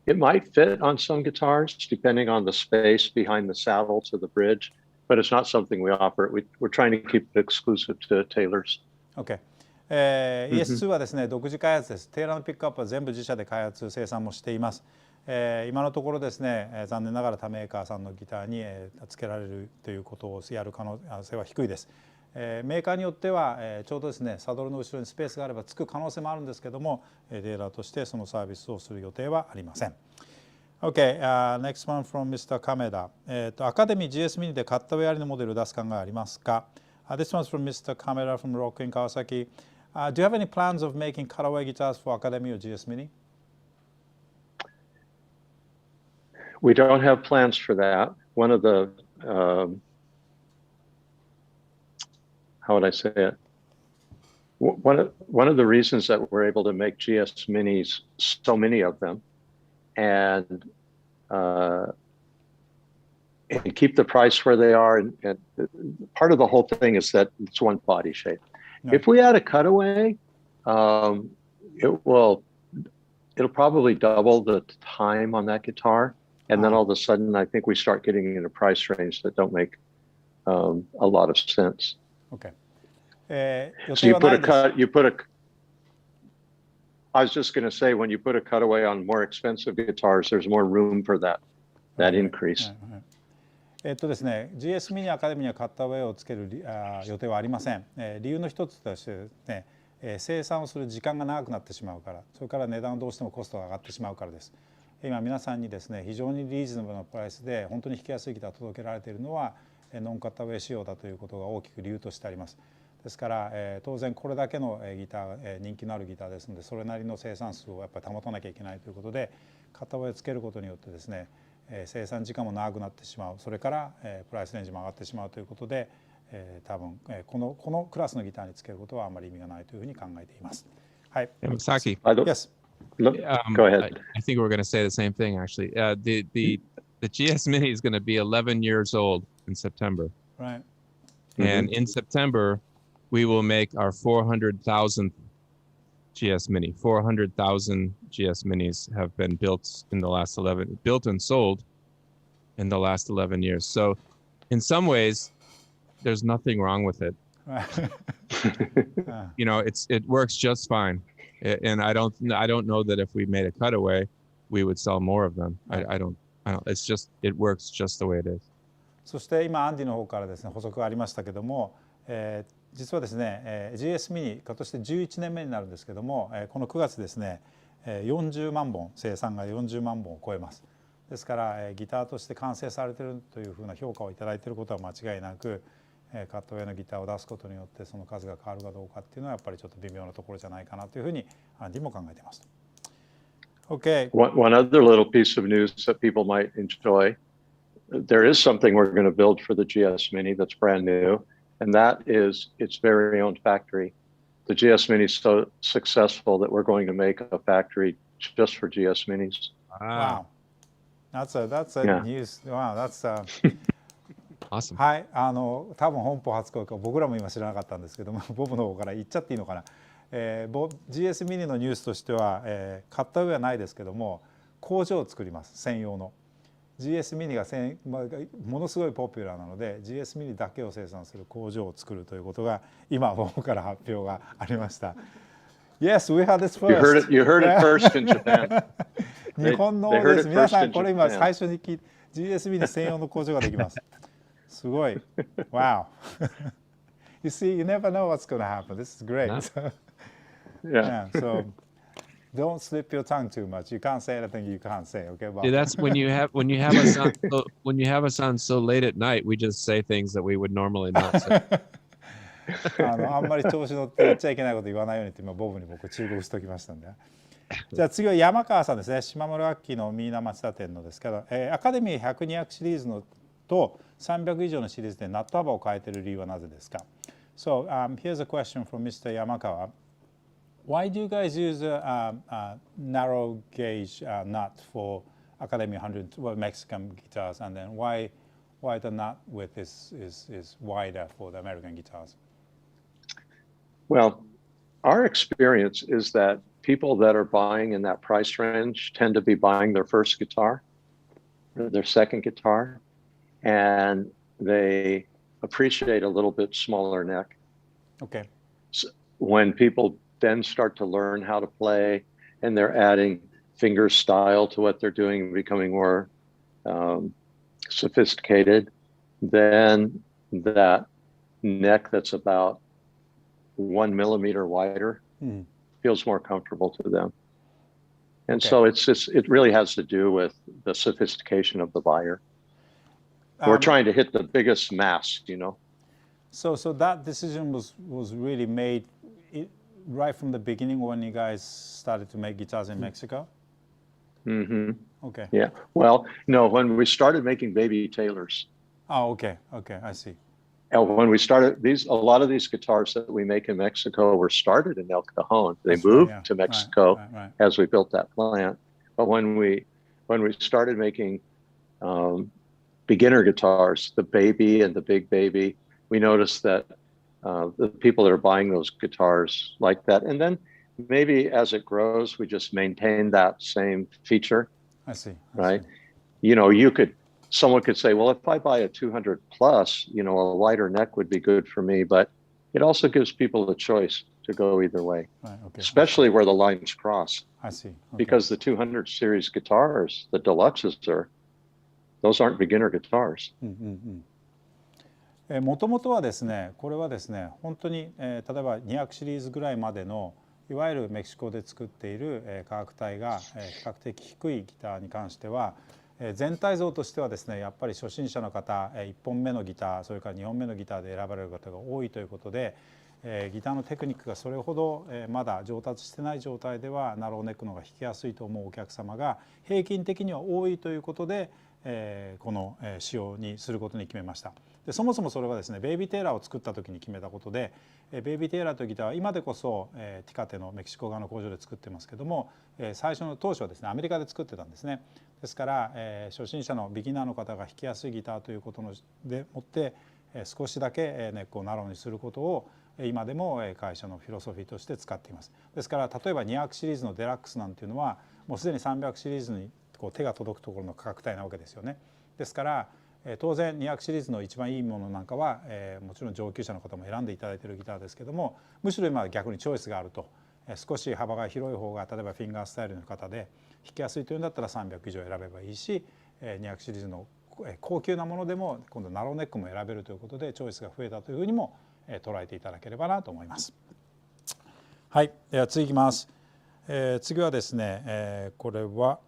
It might fit on some guitars, depending on the space behind the saddle to the bridge, but it's not something we offer. We're trying to keep it exclusive to Taylor's. Okay. ES2 はですね、独自開発です。テイラーのピックアップは全部自社で開発、生産もしています。今のところですね、残念ながら他メーカーさんのギターに付けられるということをやる可能性は低いです。メーカーによってはちょうどですね、サドルの後ろにスペースがあれば付く可能性もあるんですけども、テイラーとしてそのサービスをする予定はありません。Okay, next one from Mr. Kameda. アカデミー GS ミニでカッタウェアリのモデルを出す考えありますか？ This one's from Mr. Kameda from Rock in Kawasaki. Do you have any plans of making cutaway guitars for Academy or GS Mini? We don't have plans for that. One of the, how would I say it? One of the reasons that we're able to make GS Minis, so many of them, and keep the price where they are, and part of the whole thing is that it's one body shape. No. If we add a cutaway, it'll probably double the time on that guitar, and then all of a sudden, I think we start getting in a price range that don't make a lot of sense. Okay. So you put a I was just going to say, when you put a cutaway on more expensive guitars, there's more room for that increase. ですね、GS ミニアカデミーにはカッターウェイをつける予定はありません。理由の一つとしてですね、生産をする時間が長くなってしまうから、それから値段どうしてもコストが上がってしまうからです。今皆さんにですね、非常にリーズナブルなプライスで本当に弾きやすいギターを届けられているのはノンカッターウェイ仕様だということが大きく理由としてあります。ですから、当然これだけのギター、人気のあるギターですので、それなりの生産数をやっぱり保たなきゃいけないということで、カッターウェイをつけることによってですね、生産時間も長くなってしまう、それから、プライスレンジも上がってしまうということで、多分、このクラスのギターにつけることはあまり意味がないというふうに考えています。はい。Saki. Yes. Go ahead. I think we're going to say the same thing, actually. The GS Mini is going to be 11 years old in September. Right. And in September, we will make our 400,000th GS Mini. 400,000 GS Minis have been built and sold in the last 11 years. So in some ways, there's nothing wrong with it. You know, it works just fine. And I don't know that if we made a cutaway, we would sell more of them. I don't. It's just, it works just the way it is. そして今アンディの方からですね補足がありましたけども、実はですね、GS ミニ今年で11年目になるんですけども、この9月ですね、40万本生産が40万本を超えます。ですから、ギターとして完成されているというふうな評価をいただいていることは間違いなく、カットウェイのギターを出すことによってその数が変わるかどうかっていうのはやっぱりちょっと微妙なところじゃないかなというふうにアンディも考えています。Okay. One other little piece of news that people might enjoy. There is something we're going to build for the GS Mini that's brand new, and that is its very own factory. The GS Mini is so successful that we're going to make a factory just for GS Minis. Wow. That's a news. Wow, that's Awesome. はい、多分本邦初公開、僕らも今知らなかったんですけども、ボブの方から言っちゃっていいのかな。GS ミニのニュースとしては、買った上はないですけども、工場を作ります、専用の。GS ミニがものすごいポピュラーなので GS ミニだけを生産する工場を作るということが今僕から発表がありました。Yes, we had this first. You heard it first in Japan. 日本のです。皆さんこれ今最初にGS ミニ専用の工場ができます。すごい。Wow. You see, you never know what's going to happen. This is great. Yeah. So don't slip your tongue too much. You can't say anything you can't say. Okay. Yeah, that's when you have us on when you have us on so late at night, we just say things that we would normally not say. あんまり調子乗って言っちゃいけないこと言わないようにって今ボブに僕忠告しておきましたんで。じゃあ次は山川さんですね。島村明のミーナ町田店のですけど、アカデミー100、200シリーズのと300以上のシリーズでナット幅を変えている理由はなぜですか？ So here's a question from Mr. Yamakawa. Why do you guys use a narrow gauge nut for Academy 100 Mexican guitars, and then why the nut width is wider for the American guitars? Well, our experience is that people that are buying in that price range tend to be buying their first guitar or their second guitar, and they appreciate a little bit smaller neck. Okay. So when people then start to learn how to play and they're adding finger style to what they're doing, becoming more sophisticated, then that neck that's about 1 millimeter wider feels more comfortable to them. And so it really has to do with the sophistication of the buyer. We're trying to hit the biggest mass, you know. So that decision was really made right from the beginning when you guys started to make guitars in Mexico? Mm-hmm. Okay. Yeah. Well, no, when we started making baby Taylors. Oh, okay. Okay, I see. And when we started a lot of these guitars that we make in Mexico were started in El Cajon. They moved to Mexico as we built that plant. But when we started making beginner guitars, the baby and the big baby, we noticed that the people that are buying those guitars like that. And then maybe as it grows, we just maintain that same feature. I see. Right? You know, someone could say, well, if I buy a 200 plus, you know, a wider neck would be good for me. But it also gives people a choice to go either way, Right, okay. especially where the lines cross. I see. Okay. Because the 200 series guitars, the deluxes those aren't beginner guitars. もともとはですね、これはですね、本当に、例えば200シリーズぐらいまでのいわゆるメキシコで作っている、価格帯が、比較的低いギターに関しては、全体像としてはですね、やっぱり初心者の方、1本目のギター、それから2本目のギターで選ばれる方が多いということで、ギターのテクニックがそれほど、まだ上達してない状態ではナローネックの方が弾きやすいと思うお客様が平均的には多いということで、この仕様にすることに決めました。でそもそもそれはですねベイビーテイラーを作った時に決めたことで、ベイビーテイラーというギターは今でこそ、ティカテのメキシコ側の工場で作ってますけども、最初の当初はですねアメリカで作ってたんですね。ですから、初心者のビギナーの方が弾きやすいギターということでもって、少しだけネックをナローにすることを今でも会社のフィロソフィーとして使っています。ですから例えば200シリーズのデラックスなんていうのはもうすでに300シリーズにこう手が届くところの価格帯なわけですよね。ですから当然200シリーズの一番いいものなんかは、もちろん上級者の方も選んでいただいているギターですけども、むしろ今は逆にチョイスがあると、少し幅が広い方が例えばフィンガースタイルの方で弾きやすいというんだったら300以上選べばいいし、200シリーズの高級なものでも今度ナローネックも選べるということでチョイスが増えたというふうにも捉えていただければなと思います。はい、では次いきます。次はですね、これは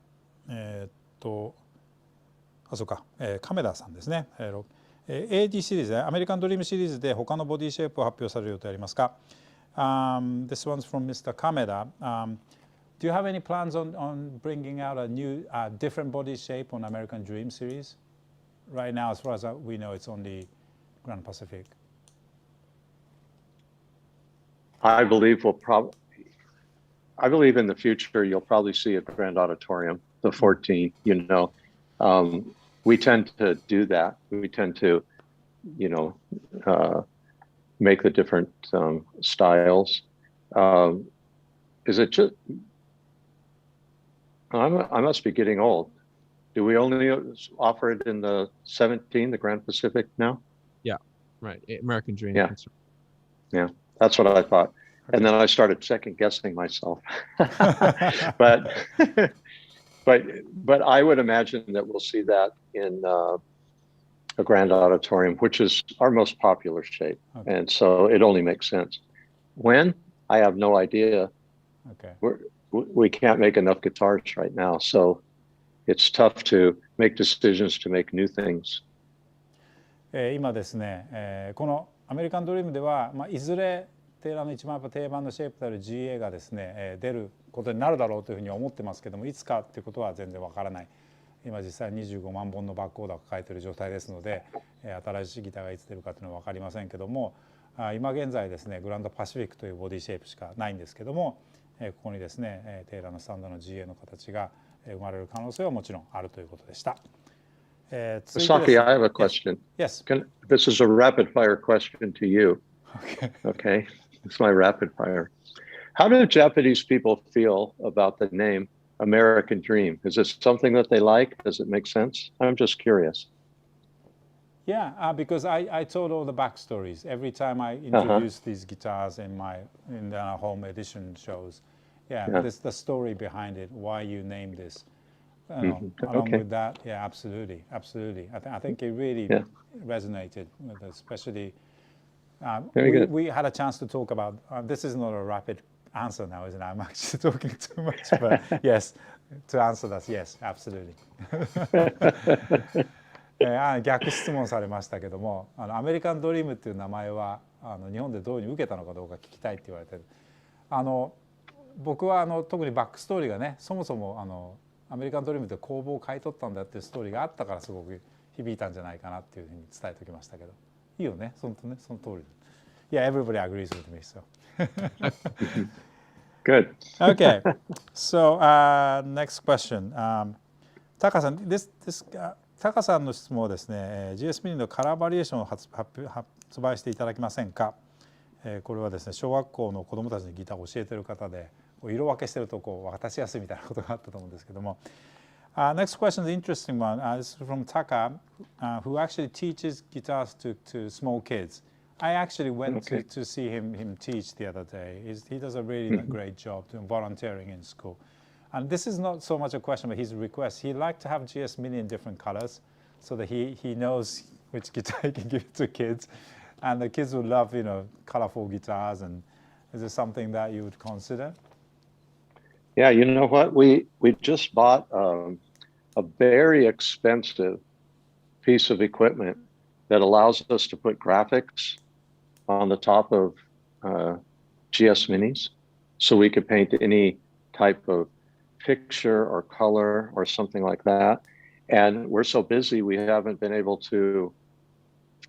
そうか、亀田さんですね。AD シリーズでアメリカンドリームシリーズで他のボディシェイプを発表される予定ありますか？ This one's from Mr. Kameda. Do you have any plans on bringing out a new, different body shape on American Dream series? Right now, as far as we know, it's only Grand Pacific. I believe in the future you'll probably see a grand auditorium, the 14, we tend to do that. We tend to, make the different styles. Is it just, I must be getting old. Do we only offer it in the 17, the Grand Pacific now? Yeah, right. American Dream. Yeah. Yeah, that's what I thought. Okay. And then I started second guessing myself. but I would imagine that we'll see that in a grand auditorium, which is our most popular shape. Okay. And so it only makes sense. When? I have no idea. Okay. We can't make enough guitars right now. So it's tough to make decisions to make new things. 今ですね、このアメリカンドリームでは、いずれテイラーの一番やっぱ定番のシェイプである GA がですね、出ることになるだろうというふうに思ってますけども、いつかということは全然わからない。今実際25万本のバックオーダーを抱えている状態ですので、新しいギターがいつ出るかというのは分かりませんけども、今現在ですねグランドパシフィックというボディシェイプしかないんですけども、ここにですねテイラーのスタンダーの GA の形が生まれる可能性はもちろんあるということでした。Saki, I have a question. Yes. This is a rapid fire question to you. Okay. It's my rapid fire. How do Japanese people feel about the name American Dream? Is it something that they like? Does it make sense? I'm just curious. Yeah, because I told all the backstories every time I introduce these guitars in the home edition shows. Yeah, there's the story behind it, why you named this. Along with that, yeah, absolutely. I think it really resonated with us, especially. We had a chance to talk about. This is not a rapid answer now, isn't it? I'm actually talking too much, but yes, to answer that, yes, absolutely. 逆質問されましたけども、アメリカンドリームっていう名前は日本でどういうふうに受けたのかどうか聞きたいって言われてる。僕は特にバックストーリーがね、そもそもアメリカンドリームって工房を買い取ったんだっていうストーリーがあったからすごく響いたんじゃないかなっていうふうに伝えておきましたけど、いいよね、その通り。Yeah, everybody agrees with me, so. Good. Okay, so next question. タカさん、タカさんの質問はですね、GS ミニのカラーバリエーションを発売していただけませんか？これはですね、小学校の子どもたちにギターを教えている方で、色分けしてると渡しやすいみたいなことがあったと思うんですけども。Next question is an interesting one. This is from Taka, who actually teaches guitars to small kids. I actually went to see him teach the other day. He does a really great job doing volunteering in school. And this is not so much a question, but his request. He'd like to have GS Mini in different colors so that he knows which guitar he can give to kids. And the kids would love, colorful guitars. And is this something that you would consider? Yeah, you know what? We just bought a very expensive piece of equipment that allows us to put graphics on the top of GS Minis, so we could paint any type of picture or color or something like that. And we're so busy, we haven't been able to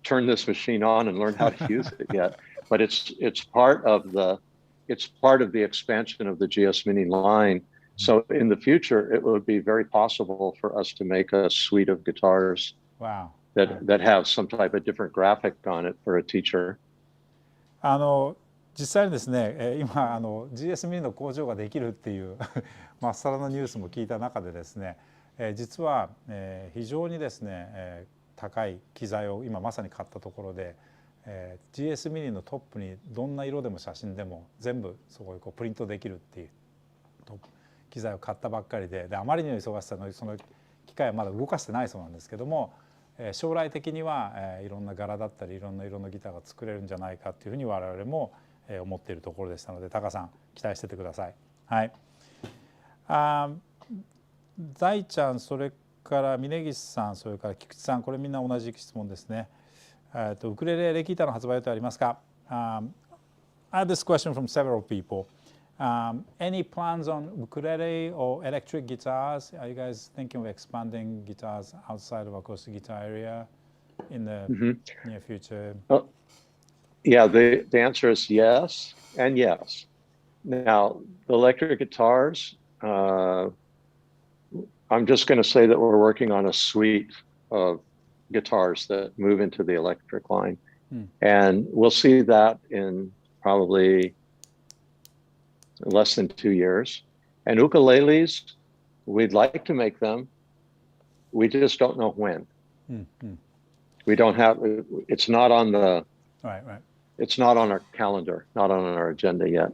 turn this machine on and learn how to use it yet. But it's part of the expansion of the GS Mini line. So in the future, it would be very possible for us to make a suite of guitars. Wow. That have some type of different graphic on it for a teacher. 実際にですね、今GSミニの工場ができるっていうまっさらのニュースも聞いた中でですね、実は非常にですね、高い機材を今まさに買ったところで、GSミニのトップにどんな色でも写真でも全部そこにプリントできるっていう機材を買ったばっかりで、あまりにも忙しさのその機械はまだ動かしてないそうなんですけども、将来的にはいろんな柄だったりいろんな色のギターが作れるんじゃないかっていうふうに我々も思っているところでしたので、タカさん期待しててください。はい。大ちゃん、それから峯岸さん、それから菊池さん、これみんな同じ質問ですね。ウクレレエレギターの発売予定ありますか？ I have this question from several people. Any plans on ukulele or electric guitars? Are you guys thinking of expanding guitars outside of acoustic guitar area in the near future? Yeah, the answer is yes and yes. Now, the electric guitars, I'm just going to say that we're working on a suite of guitars that move into the electric line. And we'll see that in probably less than 2 years. And ukuleles, we'd like to make them. We just don't know when. We don't have, it's not on the, Right. it's not on our calendar, not on our agenda yet.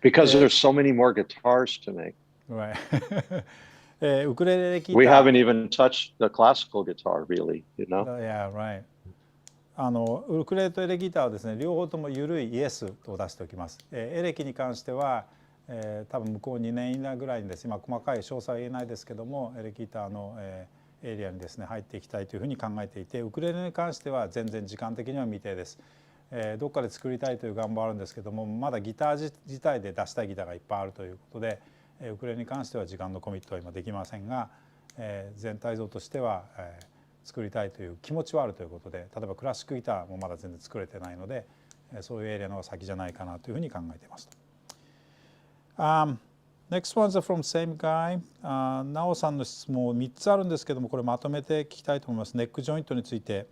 Because there's so many more guitars to make. Right. ウクレレエレギター We haven't even touched the classical guitar, really, you know? Yeah, right. ウクレレとエレギターはですね、両方とも緩いイエスを出しておきます。エレキに関しては、多分向こう2年以内ぐらいにですね、細かい詳細は言えないですけども、エレギターの、エリアにですね入っていきたいというふうに考えていて、ウクレレに関しては全然時間的には未定です。どっかで作りたいという願望あるんですけども、まだギター自体で出したいギターがいっぱいあるということで、ウクレレに関しては時間のコミットは今できませんが、全体像としては、作りたいという気持ちはあるということで、例えばクラシックギターもまだ全然作れてないので、そういうエリアの先じゃないかなというふうに考えています。Next ones are from same guy. なおさんの質問3つあるんですけども、これまとめて聞きたいと思います。ネックジョイントについて、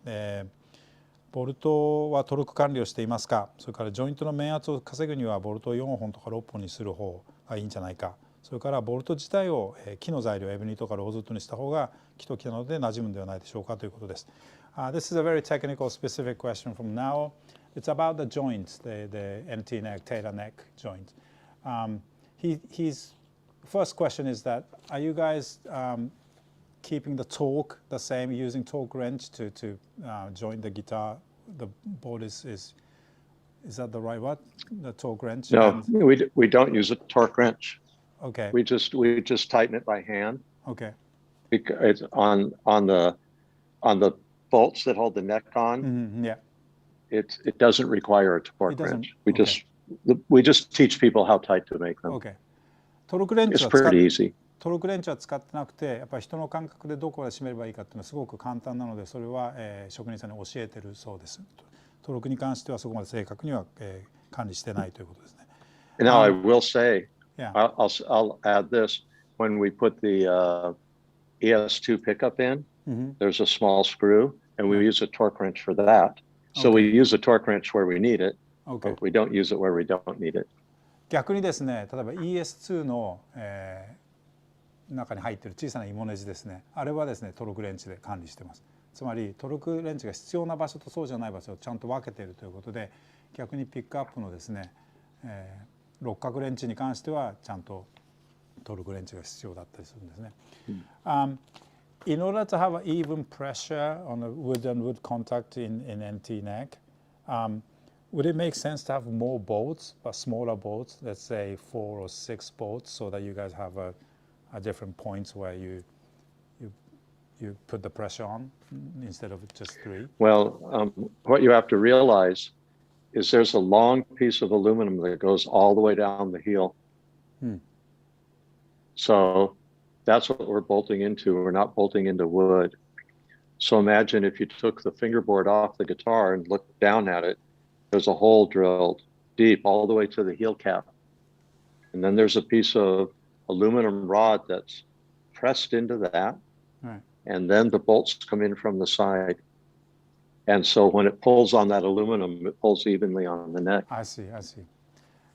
ボルトはトルク管理をしていますか？それからジョイントの面圧を稼ぐにはボルトを4本とか6本にする方がいいんじゃないか。それからボルト自体を木の材料エブニとかローズウッドにした方が木と木なので馴染むんではないでしょうかということです。This is a very technical specific question from now. It's about the joints, the NT neck, tailor neck joint. His first question is that are you guys keeping the torque the same, using torque wrench to join the guitar? The board is that the right word? The torque wrench? No, we don't use a torque wrench. Okay. We just tighten it by hand. Okay. Because it's on the bolts that hold the neck on. Yeah. It doesn't require a torque wrench. We just teach people how tight to make them. Okay. トルクレンチ It's は使っ pretty easy. トルクレンチは使ってなくて、やっぱり人の感覚でどこまで締めればいいかっていうのはすごく簡単なので、それは、職人さんに教えてるそうです。トルクに関してはそこまで正確には、管理してないということですね。Now I will say, Yeah. I'll add this. When we put the ES2 pickup in, there's a small screw, and we use a torque wrench for that. So we use a torque wrench where we need it, but we don't use it where we don't need it. 逆にですね、例えば ES2 の、中に入っている小さなイモネジですね、あれはですねトルクレンチで管理してます。つまりトルクレンチが必要な場所とそうじゃない場所をちゃんと分けているということで、逆にピックアップのですね、六角レンチに関してはちゃんとトルクレンチが必要だったりするんですね。In order to have an even pressure on a wood and wood contact in NT neck, would it make sense to have more bolts, but smaller bolts, let's say 4 or 6 bolts, so that you guys have a different points where you put the pressure on instead of just 3? Well, what you have to realize is there's a long piece of aluminum that goes all the way down the heel. So that's what we're bolting into. We're not bolting into wood. So imagine if you took the fingerboard off the guitar and looked down at it, there's a hole drilled deep all the way to the heel cap. And then there's a piece of aluminum rod that's pressed into that. Right. And then the bolts come in from the side. And so when it pulls on that aluminum, it pulls evenly on the neck. I see, I see.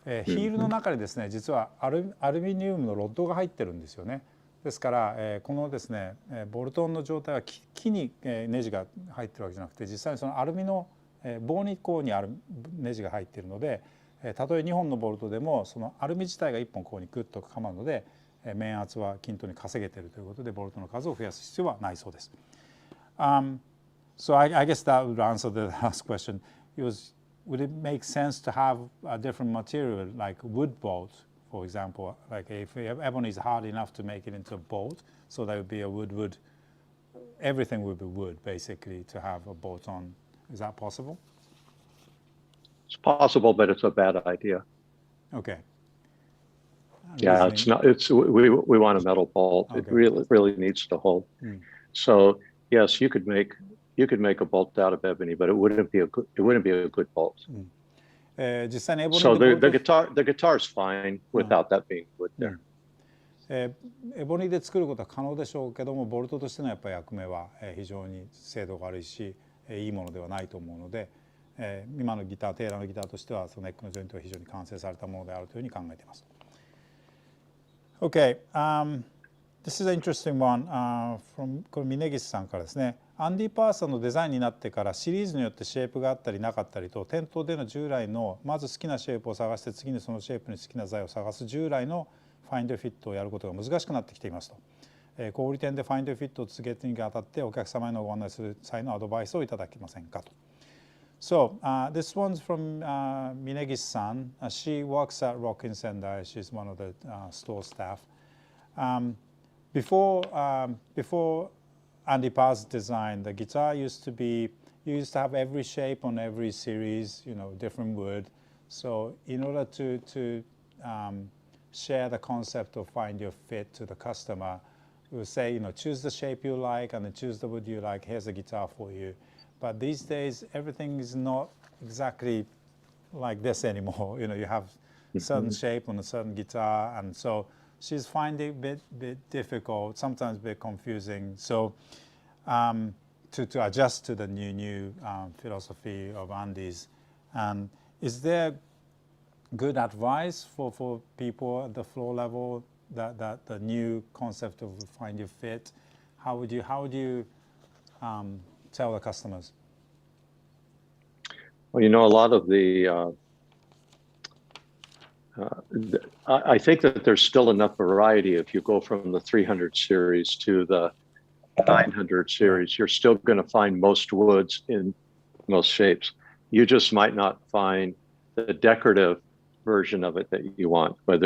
ヒールの中にですね、実はアルミニウムのロッドが入ってるんですよね。ですから、このですね、ボルトンの状態は木にネジが入ってるわけじゃなくて、実際にそのアルミの棒にこうにネジが入っているので、たとえ2本のボルトでもそのアルミ自体が1本こうにグッとかまるので、面圧は均等に稼げているということで、ボルトの数を増やす必要はないそうです。So I guess that would answer the last question. Would it make sense to have a different material like wood bolts, for example? Like if ebony is hard enough to make it into a bolt, so that would be a wood. Everything would be wood, basically, to have a bolt on. Is that possible? It's possible, but it's a bad idea. Okay. Yeah, it's not. We want a metal bolt. Okay. It really needs to hold. So yes, you could make a bolt out of ebony, but it wouldn't be a good bolt. 実際にエボニ So で the guitar's fine without that being wood there. エボニで作ることは可能でしょうけども、ボルトとしてのやっぱり役目は非常に精度が悪いし、いいものではないと思うので、今のギター、テイラーのギターとしてはそのネックのジョイントは非常に完成されたものであるというふうに考えています。Okay, this is an interesting one from これ峯岸さんからですね。アンディ・パーソンのデザインになってからシリーズによってシェイプがあったりなかったりと、店頭での従来のまず好きなシェイプを探して次にそのシェイプに好きな材を探す従来のファインドフィットをやることが難しくなってきていますと。小売店でファインドフィットを続けていくにあたってお客様へのご案内する際のアドバイスをいただけませんかと。So this one's from Minegishi-san. She works at Rock in Sendai. She's one of the store staff. Before Andy Parr's design, the guitar used to have every shape on every series, different wood. So in order to share the concept of find your fit to the customer, we would say, choose the shape you like and then choose the wood you like. Here's a guitar for you. But these days, everything is not exactly like this anymore. You have a certain shape on a certain guitar, and so she's finding it a bit difficult, sometimes a bit confusing. So to adjust to the new philosophy of Andy's. And is there good advice for people at the floor level that the new concept of find your fit? How would you tell the customers? Well, a lot of I think that there's still enough variety. If you go from the 300 series to the 900 series, you're still going to find most woods in most shapes. You just might not find the decorative version of it that you want, but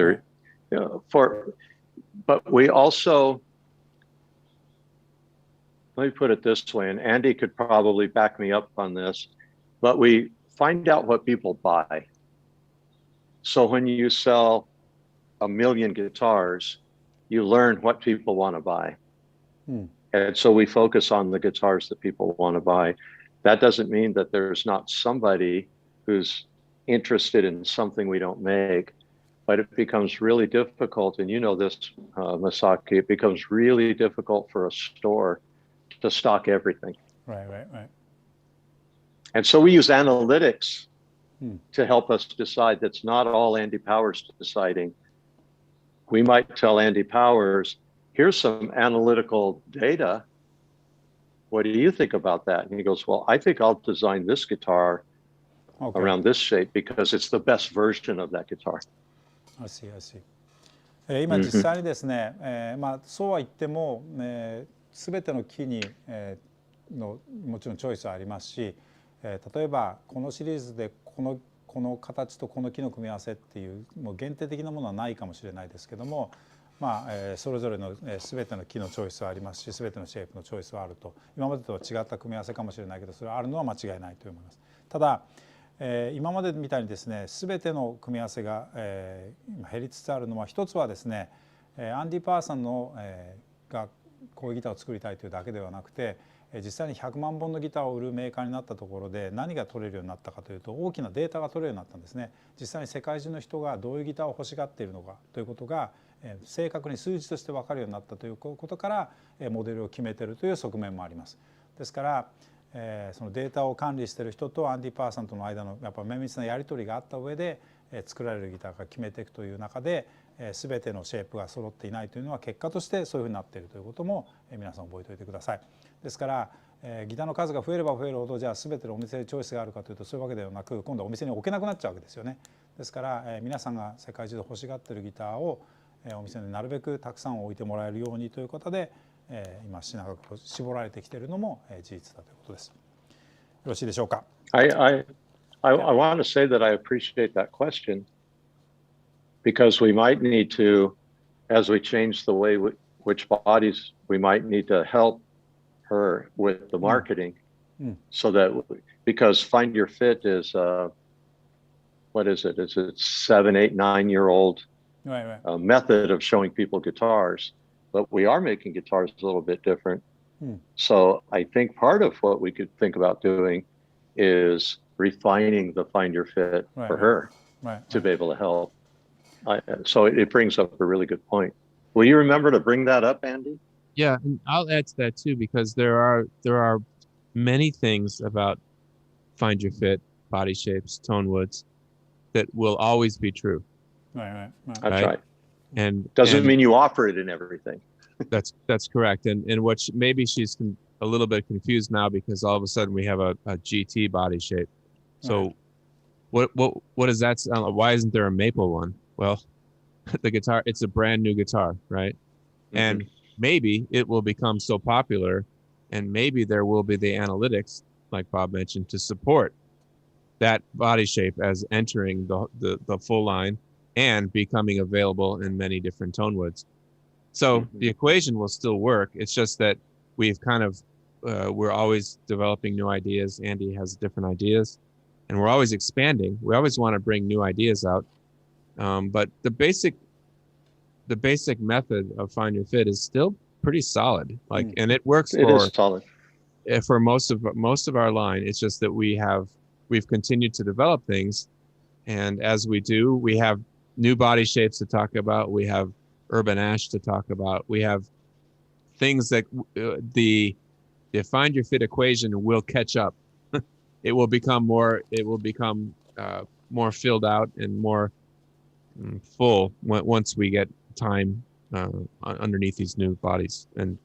we also, let me put it this way, and Andy could probably back me up on this, but we find out what people buy. So when you sell 1 million guitars, you learn what people want to buy. And so we focus on the guitars that people want to buy. That doesn't mean that there's not somebody who's interested in something we don't make, but it becomes really difficult. And this, Masaki, it becomes really difficult for a store to stock everything. Right. And so we use analytics to help us decide. That's not all Andy Powers deciding. We might tell Andy Powers, here's some analytical data what do you think about that? And he goes, well, I think I'll design this guitar around this shape because it's the best version of that guitar. I see, I see. 今実際にですね、そうは言っても、全ての木に、のもちろんチョイスはありますし、例えばこのシリーズでこの形とこの木の組み合わせっていうもう限定的なものはないかもしれないですけども、それぞれの全ての木のチョイスはありますし、全てのシェイプのチョイスはあると、今までとは違った組み合わせかもしれないけど、それはあるのは間違いないと思います。ただ今までみたいにですね、全ての組み合わせが減りつつあるのは、一つはですね、アンディ・パーさんがこういうギターを作りたいというだけではなくて、実際に100万本のギターを売るメーカーになったところで何が取れるようになったかというと、大きなデータが取れるようになったんですね。実際に世界中の人がどういうギターを欲しがっているのかということが正確に数字として分かるようになったということからモデルを決めているという側面もあります。ですからそのデータを管理している人とアンディ・パーさんとの間のやっぱ綿密なやり取りがあった上で作られるギターが決めていくという中で、全てのシェイプが揃っていないというのは結果としてそういうふうになっているということも皆さん覚えておいてください。ですからギターの数が増えれば増えるほど、じゃあ全てのお店でチョイスがあるかというとそういうわけではなく、今度はお店に置けなくなっちゃうわけですよね。ですから皆さんが世界中で欲しがっているギターをお店になるべくたくさん置いてもらえるようにということで、今品が絞られてきているのも事実だということです。よろしいでしょうか。I want to say that I appreciate that question because we might need to, as we change the way which bodies we might need to help her with the marketing, so that because Find Your Fit is what is it? Is it 7, 8, 9-year-old method of showing people guitars? But we are making guitars a little bit different. So I think part of what we could think about doing is refining the Find Your Fit for her to be able to help. So it brings up a really good point. Will you remember to bring that up, Andy? Yeah, and I'll add to that too, because there are many things about Find Your Fit, body shapes, tone woods that will always be true. That's right. And doesn't mean you offer it in everything. That's correct. And maybe she's a little bit confused now because all of a sudden we have a GT body shape. So what does that sound like? Why isn't there a maple one? Well, the guitar, it's a brand new guitar, right? And maybe it will become so popular, and maybe there will be the analytics, like Bob mentioned, to support that body shape as entering the full line and becoming available in many different tone woods. So the equation will still work. It's just that we've kind of we're always developing new ideas. Andy has different ideas, and we're always expanding. We always want to bring new ideas out. But the basic method of Find Your Fit is still pretty solid. And it works. It is solid for most of our line. It's just that we've continued to develop things, and as we do, we have new body shapes to talk about. We have urban ash to talk about. We have things that the Find Your Fit equation will catch up. It will become more filled out and more full once we get time underneath these new bodies and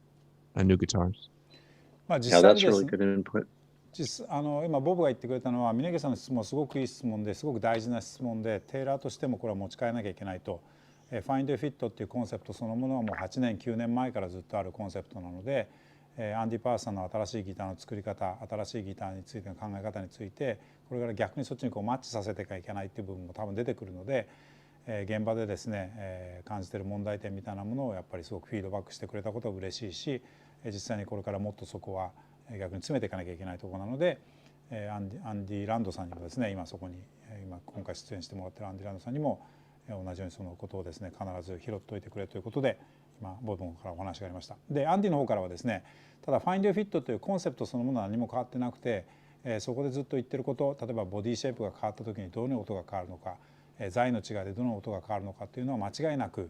new guitars. Yeah, that's really good input. 今ボブが言ってくれたのは、峯家さんの質問はすごくいい質問ですごく大事な質問で、テイラーとしてもこれは持ち帰らなきゃいけないと。Find Your Fit っていうコンセプトそのものはもう8年9年前からずっとあるコンセプトなので、アンディ・パーさんの新しいギターの作り方、新しいギターについての考え方について、これから逆にそっちにマッチさせていかなきゃいけないっていう部分も多分出てくるので、現場でですね、感じている問題点みたいなものをやっぱりすごくフィードバックしてくれたことは嬉しいし、実際にこれからもっとそこは逆に詰めていかなきゃいけないところなので、アンディ・ランドさんにもですね、今今回出演してもらっているアンディ・ランドさんにも同じようにそのことをですね、必ず拾っておいてくれということで、今ボブの方からお話がありました。でアンディの方からはですね、ただ Find Your Fit というコンセプトそのものは何も変わってなくて、そこでずっと言ってること、例えばボディシェイプが変わった時にどの音が変わるのか、材の違いでどの音が変わるのかというのは間違いなく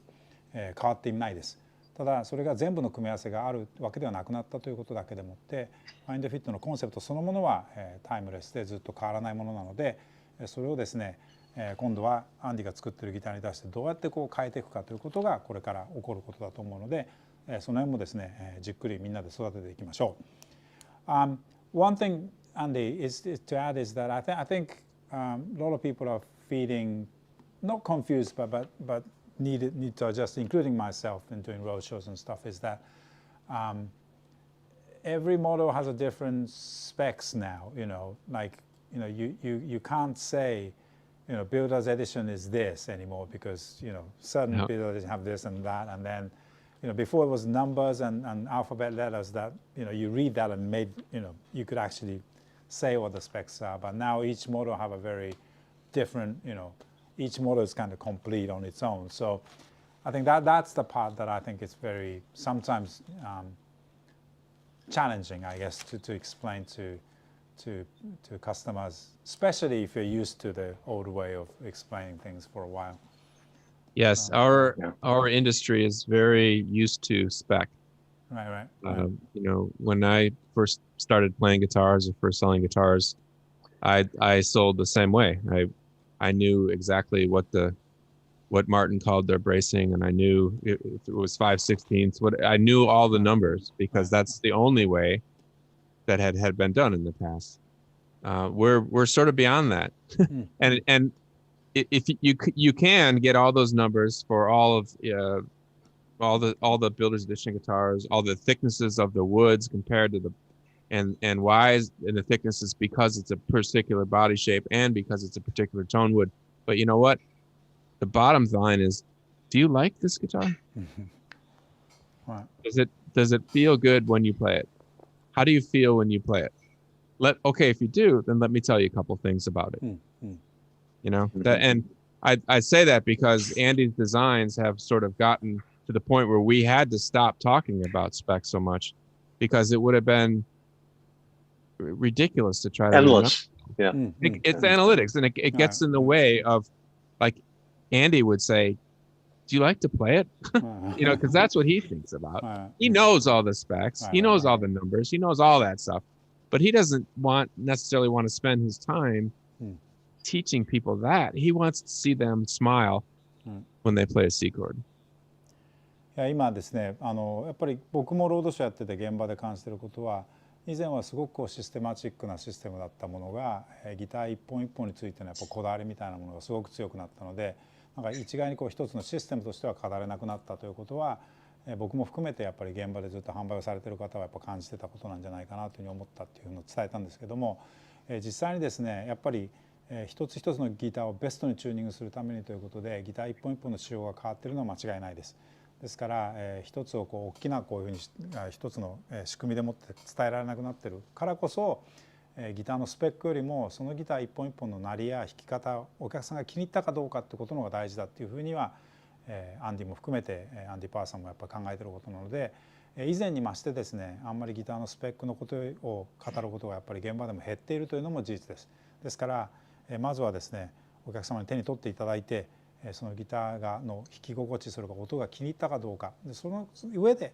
変わっていないです。ただそれが全部の組み合わせがあるわけではなくなったということだけでもって、Find Your Fit のコンセプトそのものはタイムレスでずっと変わらないものなので、それをですね、今度はアンディが作っているギターに対してどうやってこう変えていくかということがこれから起こることだと思うので、その辺もですねじっくりみんなで育てていきましょう。One thing, Andy, is to add is that I think a lot of people are feeling not confused, but need to adjust, including myself in doing roadshows and stuff. Is that every model has a different specs now. You can't say, builder's edition is this anymore because certain builders have this and that, and then before it was numbers and alphabet letters that you read that and you could actually say what the specs are. But now each model have a very different, each model is kind of complete on its own. So I think that's the part that I think is very sometimes challenging, I guess, to explain to customers, especially if you're used to the old way of explaining things for a while. Yes, our industry is very used to spec. Right. When I first started playing guitars or first selling guitars, I sold the same way. I knew exactly what Martin called their bracing, and I knew if it was 5/16. I knew all the numbers because that's the only way that had been done in the past. We're sort of beyond that, and if you can get all those numbers for all the builder's edition guitars, all the thicknesses of the woods compared to and why and the thicknesses because it's a particular body shape and because it's a particular tone wood. But you know what? The bottom line is, do you like this guitar? Right. Does it feel good when you play it? How do you feel when you play it? If you do, then let me tell you a couple things about it. And I say that because Andy's designs have sort of gotten to the point where we had to stop talking about specs so much because it would have been ridiculous to try to endless. It's analytics, and it gets in the way of, like Andy would say, do you like to play it? Because that's what he thinks about. He knows all the specs, he knows all the numbers, he knows all that stuff, but he doesn't necessarily want to spend his time teaching people that. He wants to see them smile when they play a C chord. 今ですね、やっぱり僕もロードショーやってて現場で感じていることは、以前はすごくシステマチックなシステムだったものが、ギター一本一本についてのやっぱこだわりみたいなものがすごく強くなったので、なんか一概に一つのシステムとしては語れなくなったということは、僕も含めてやっぱり現場でずっと販売をされている方はやっぱ感じてたことなんじゃないかなというふうに思ったっていうのを伝えたんですけども、実際にですね、やっぱり一つ一つのギターをベストにチューニングするためにということで、ギター一本一本の仕様が変わっているのは間違いないです。ですから一つを大きなこういうふうに一つの仕組みでもって伝えられなくなっているからこそ、ギターのスペックよりもそのギター一本一本の鳴りや弾き方、お客さんが気に入ったかどうかってことの方が大事だっていうふうにはアンディも含めてアンディ・パーさんもやっぱり考えていることなので、以前に増してですね、あんまりギターのスペックのことを語ることがやっぱり現場でも減っているというのも事実です。ですからまずはですね、お客様に手に取っていただいて、そのギターの弾き心地、それから音が気に入ったかどうか、でその上で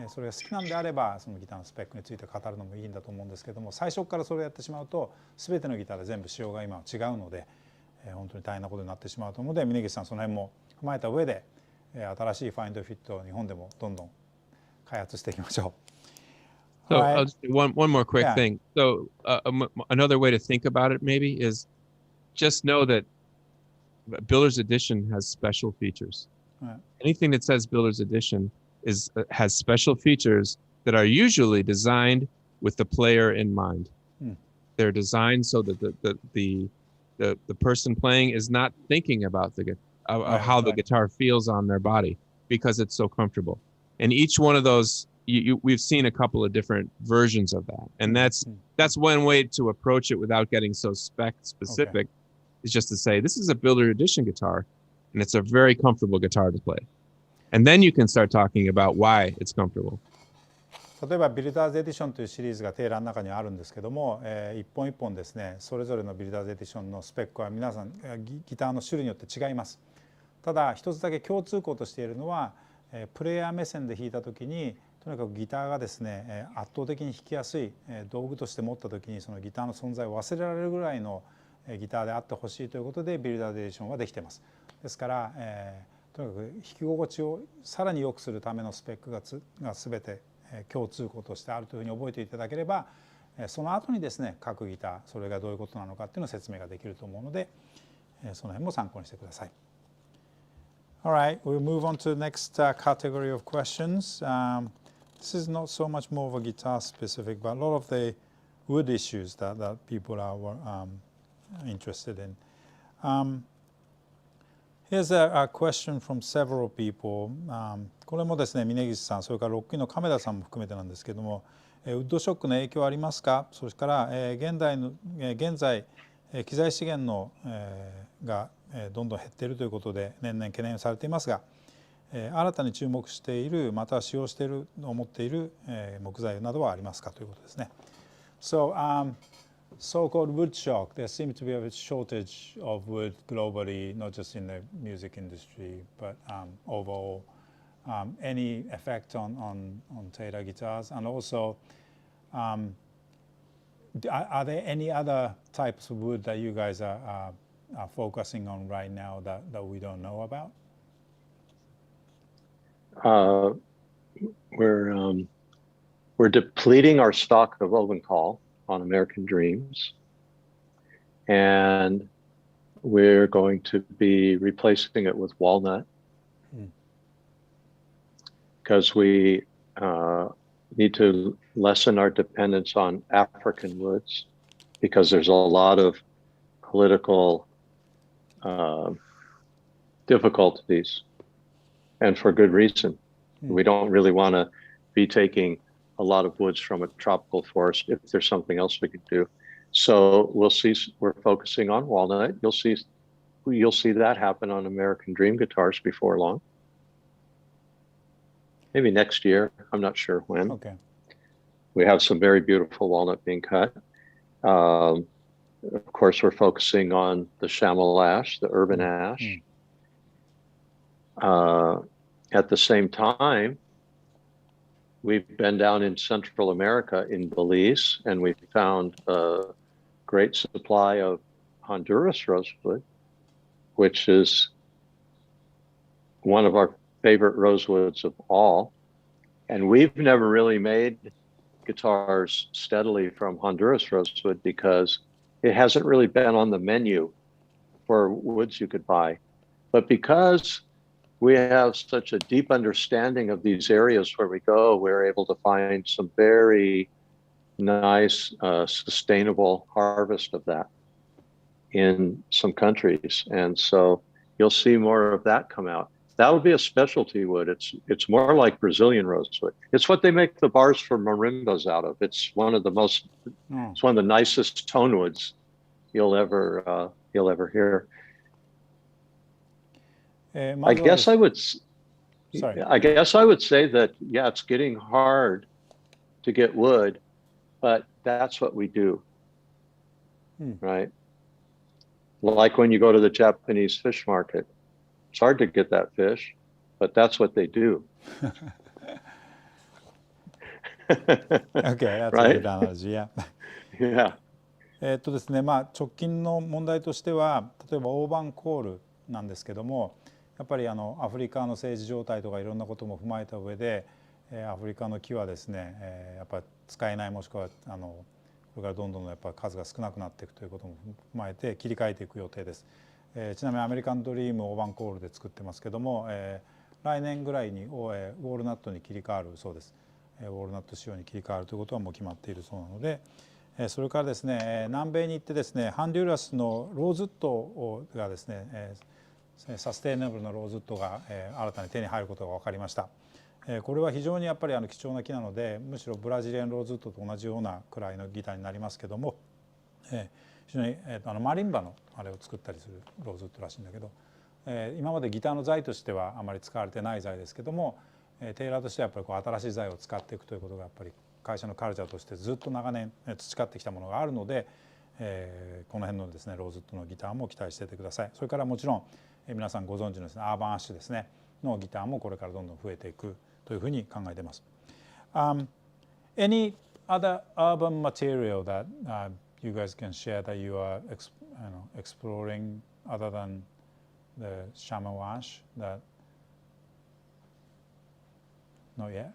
それが好きなんであればそのギターのスペックについて語るのもいいんだと思うんですけども、最初からそれをやってしまうと全てのギターで全部仕様が今は違うので、本当に大変なことになってしまうと思うので、峯岸さんその辺も踏まえた上で新しいファインドフィットを日本でもどんどん開発していきましょう。So I'll just do one more quick thing. So another way to think about it maybe is just know that Builder's Edition has special features. Anything that says Builder's Edition has special features that are usually designed with the player in mind. They're designed so that the person playing is not thinking about how the guitar feels on their body because it's so comfortable. And each one of those, we've seen a couple of different versions of that, and that's one way to approach it without getting so spec specific. Is just to say this is a Builder Edition guitar, and it's a very comfortable guitar to play, and then you can start talking about why it's comfortable. 例えばビルダーズエディションというシリーズがテーラーの中にはあるんですけども、一本一本ですね、それぞれのビルダーズエディションのスペックは皆さんギターの種類によって違います。ただ一つだけ共通項としているのは、プレイヤー目線で弾いた時にとにかくギターがですね、圧倒的に弾きやすい道具として持った時にそのギターの存在を忘れられるぐらいのギターであってほしいということでビルダーズエディションはできています。ですから、とにかく弾き心地をさらに良くするためのスペックが全て共通項としてあるというふうに覚えていただければ、その後にですね各ギターそれがどういうことなのかっていうのを説明ができると思うので、その辺も参考にしてください。All right, we'll move on to the next category of questions. This is not so much more of a guitar specific, but a lot of the wood issues that people are interested in. Here's a question from several people. これもですね峯岸さんそれからロッキーの亀田さんも含めてなんですけども、ウッドショックの影響はありますか。それから、現在機材資源の、がどんどん減っているということで年々懸念されていますが、新たに注目しているまたは使用している思っている、木材などはありますかということですね。So, so-called wood shock. There seems to be a shortage of wood globally, not just in the music industry, but overall. Any effect on Taylor guitars, and also, are there any other types of wood that you guys are focusing on right now that we don't know about? We're depleting our stock of Loventhal on American Dreams, and we're going to be replacing it with walnut because we need to lessen our dependence on African woods because there's a lot of political difficulties, and for good reason. We don't really want to be taking a lot of woods from a tropical forest if there's something else we could do. So we'll see. We're focusing on walnut. You'll see that happen on American Dream guitars before long. Maybe next year. I'm not sure when. Okay. We have some very beautiful walnut being cut. Of course, we're focusing on the chamois ash, the urban ash. At the same time, we've been down in Central America in Belize, and we found a great supply of Honduras rosewood, which is one of our favorite rosewoods of all. And we've never really made guitars steadily from Honduras rosewood because it hasn't really been on the menu for woods you could buy. But because we have such a deep understanding of these areas where we go, we're able to find some very nice, sustainable harvest of that in some countries. And so you'll see more of that come out. That'll be a specialty wood. It's more like Brazilian rosewood. It's what they make the bars for marimbas out of. It's one of the it's one of the nicest tone woods you'll ever hear. I guess I would say that, yeah, it's getting hard to get wood, but that's what we do, right? Like when you go to the Japanese fish market, it's hard to get that fish, but that's what they do. Okay, that's a good analogy, yeah. Yeah. ですね、直近の問題としては例えば大判コールなんですけども、やっぱりアフリカの政治状態とかいろんなことも踏まえた上で、アフリカの木はですね、やっぱり使えないもしくはこれからどんどんやっぱ数が少なくなっていくということも踏まえて切り替えていく予定です。ちなみにアメリカンドリーム大判コールで作ってますけども、来年ぐらいにウォールナットに切り替わるそうです。ウォールナット仕様に切り替わるということはもう決まっているそうなので、それからですね南米に行ってですねハンデュラスのローズウッドがですねサステイナブルなローズウッドが新たに手に入ることが分かりました。これは非常にやっぱり貴重な木なので、むしろブラジリアンローズウッドと同じようなくらいのギターになりますけども、非常にマリンバのあれを作ったりするローズウッドらしいんだけど、今までギターの材としてはあまり使われてない材ですけども、テイラーとしてはやっぱりこう新しい材を使っていくということがやっぱり会社のカルチャーとしてずっと長年培ってきたものがあるので、この辺のですねローズウッドのギターも期待していてください。それからもちろん皆さんご存知のですねアーバンアッシュですねのギターもこれからどんどん増えていくというふうに考えています。Any other urban material that you guys can share that you are exploring other than the chamois ash? That not yet.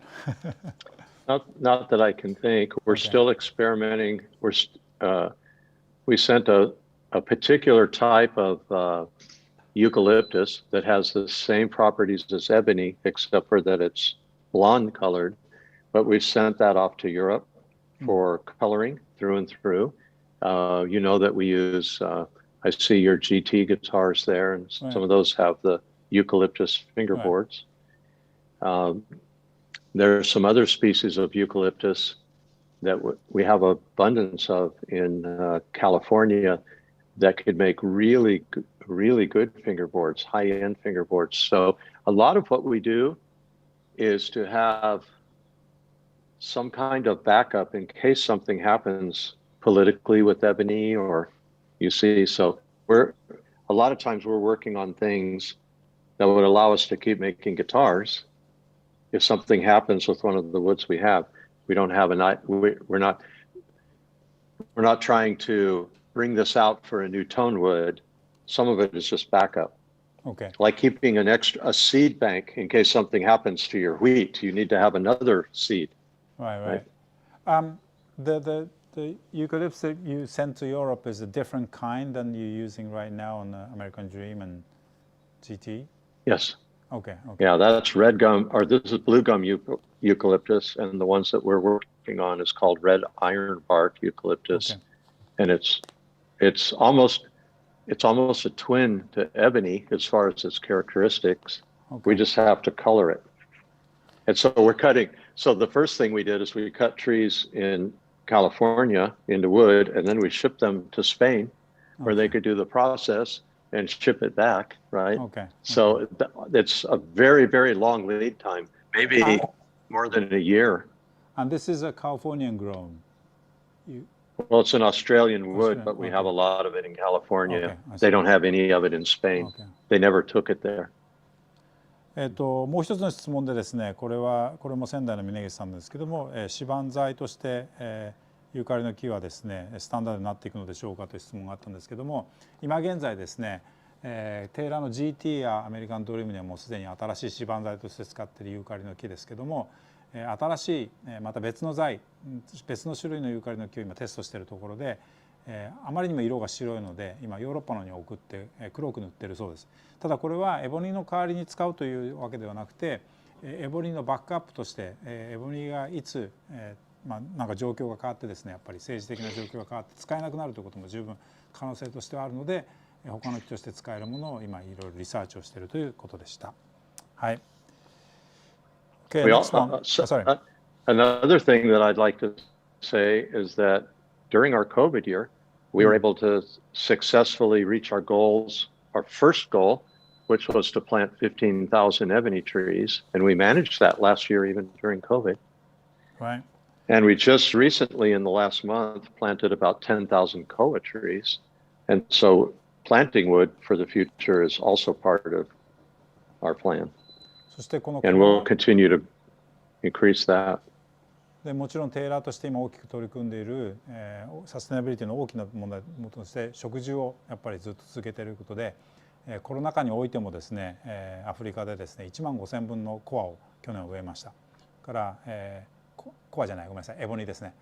Not that I can think. We're still experimenting. We sent a particular type of eucalyptus that has the same properties as ebony, except for that it's blonde colored. But we sent that off to Europe for coloring through and through. You know that we use, I see your GT guitars there, and some of those have the eucalyptus fingerboards. There are some other species of eucalyptus that we have abundance of in California that could make really good fingerboards, high-end fingerboards. So a lot of what we do is to have some kind of backup in case something happens politically with ebony, or you see. So a lot of times we're working on things that would allow us to keep making guitars. If something happens with one of the woods we have, we don't have we're not trying to bring this out for a new tone wood. Some of it is just backup. Okay. Like keeping a seed bank in case something happens to your wheat. You need to have another seed. Right. The eucalyptus that you sent to Europe is a different kind than you're using right now on the American Dream and GT? Yes. Okay. Yeah, that's red gum, or this is blue gum eucalyptus, and the ones that we're working on is called red iron bark eucalyptus. Okay. And it's almost a twin to ebony as far as its characteristics. Okay. We just have to color it. And so we're cutting. So the first thing we did is we cut trees in California into wood, and then we shipped them to Spain, where they could do the process and ship it back, right? Okay. So it's a very, very long lead time, maybe more than a year. And this is a Californian grown? Well, it's an Australian wood, but we have a lot of it in California. They don't have any of it in Spain. They never took it there. もう一つの質問でですね、これも仙台の峯岸さんですけども、指板材として、ユーカリの木はですねスタンダードになっていくのでしょうかという質問があったんですけども、今現在ですね、テイラーの GT やアメリカンドリームにはもうすでに新しい指板材として使っているユーカリの木ですけども、新しいまた別の材、別の種類のユーカリの木を今テストしているところで、あまりにも色が白いので今ヨーロッパの方に送って黒く塗っているそうです。ただこれはエボニーの代わりに使うというわけではなくて、エボニーのバックアップとして、エボニーがいつ、なんか状況が変わってですね、やっぱり政治的な状況が変わって使えなくなるということも十分可能性としてはあるので、他の木として使えるものを今いろいろリサーチをしているということでした。はい。Okay, next one. Sorry. Another thing that I'd like to say is that during our COVID year, we were able to successfully reach our goals, our first goal, which was to plant 15,000 ebony trees. And we managed that last year, even during COVID. Right. And we just recently, in the last month, planted about 10,000 koa trees. And so planting wood for the future is also part of our plan. And we'll continue to increase that. でもちろんテイラーとして今大きく取り組んでいる、サステナビリティの大きな問題として植樹をやっぱりずっと続けていることで、コロナ禍においてもですね、アフリカでですね1万5,000分のコアを去年植えましたから、コアじゃないごめんなさいエボニーですね。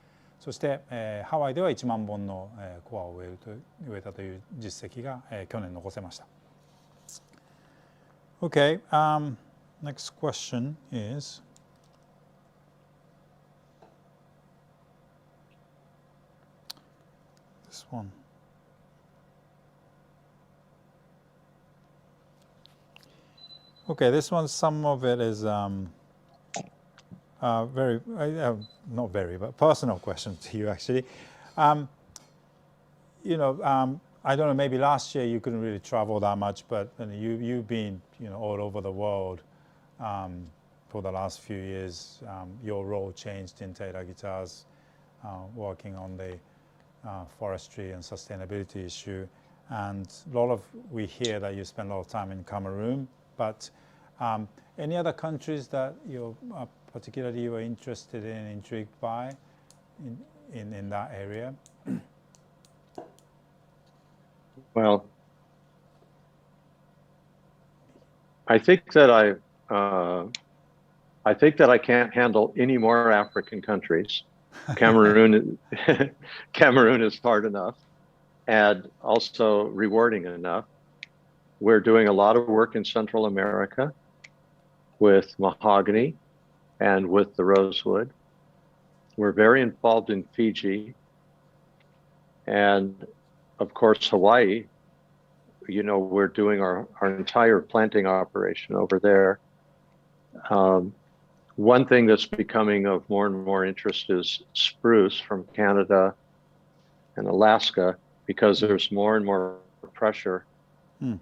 そして、ハワイでは1万本の、コアを植えたという実績が、去年残せました。Okay, next question is this one. Okay, this one, some of it is very, not very, but personal question to you actually. You know, I don't know, maybe last year you couldn't really travel that much, but you've been, all over the world for the last few years. Your role changed in Teira Guitars, working on the forestry and sustainability issue. And we hear that you spend a lot of time in Cameroon, but any other countries that you're particularly you are interested in, intrigued by in that area? Well, I think that I think that I can't handle any more African countries. Cameroon is hard enough and also rewarding enough. We're doing a lot of work in Central America with mahogany and with the rosewood. We're very involved in Fiji and of course Hawaii. You know, we're doing our entire planting operation over there. One thing that's becoming of more and more interest is spruce from Canada and Alaska, because there's more and more pressure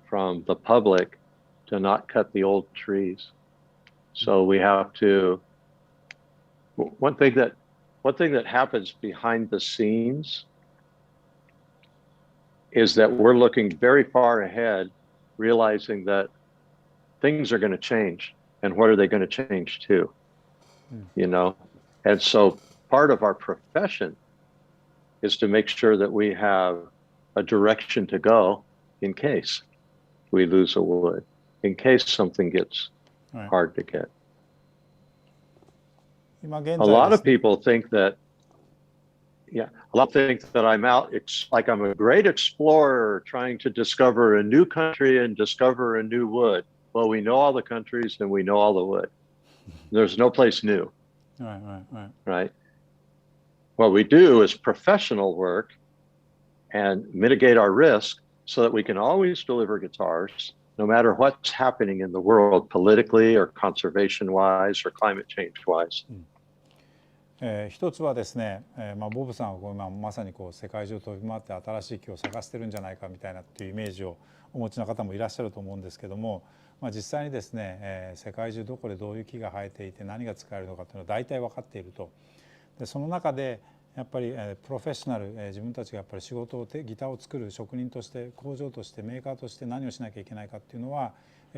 from the public to not cut the old trees. So we have to, one thing that happens behind the scenes is that we're looking very far ahead, realizing that things are going to change, and what are they going to change to? You know, and so part of our profession is to make sure that we have a direction to go in case we lose a wood, in case something gets hard to get. A lot of people think that, a lot think that I'm out, like I'm a great explorer trying to discover a new country and discover a new wood. Well, we know all the countries and we know all the wood. There's no place new. Right. What we do is professional work and mitigate our risk so that we can always deliver guitars, no matter what's happening in the world, politically or conservation-wise or climate change-wise. 一つはですね、ボブさんは今まさに世界中を飛び回って新しい木を探してるんじゃないかみたいなっていうイメージをお持ちの方もいらっしゃると思うんですけども、実際にですね、世界中どこでどういう木が生えていて何が使えるのかっていうのは大体分かっていると。でその中でやっぱりプロフェッショナル、自分たちがやっぱり仕事をギターを作る職人として工場としてメーカーとして何をしなきゃいけないかっていうのは、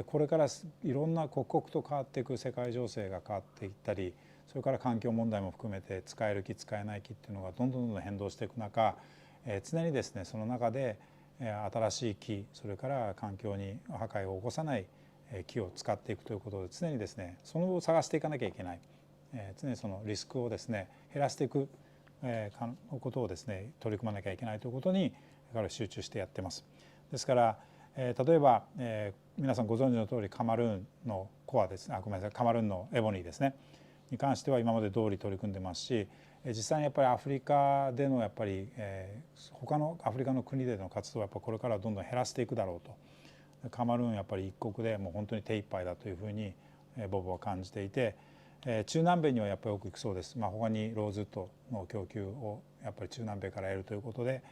これからいろんな刻々と変わっていく世界情勢が変わっていったり、それから環境問題も含めて使える木使えない木っていうのがどんどん変動していく中、常にですねその中で新しい木、それから環境に破壊を起こさない木を使っていくということで、常にですねそのを探していかなきゃいけない、常にそのリスクをですね減らしていくことをですね取り組まなきゃいけないということに彼は集中してやってます。ですから、例えば、皆さんご存知の通りカマルーンのコアですね、ごめんなさい、カマルーンのエボニーですねに関しては今まで通り取り組んでますし、実際にやっぱりアフリカでのやっぱり、他のアフリカの国での活動はやっぱこれからどんどん減らしていくだろうと。カマルーンやっぱり一国でもう本当に手一杯だというふうにボブは感じていて、中南米にはやっぱりよく行くそうです。他にローズウッドの供給をやっぱり中南米から得るということで、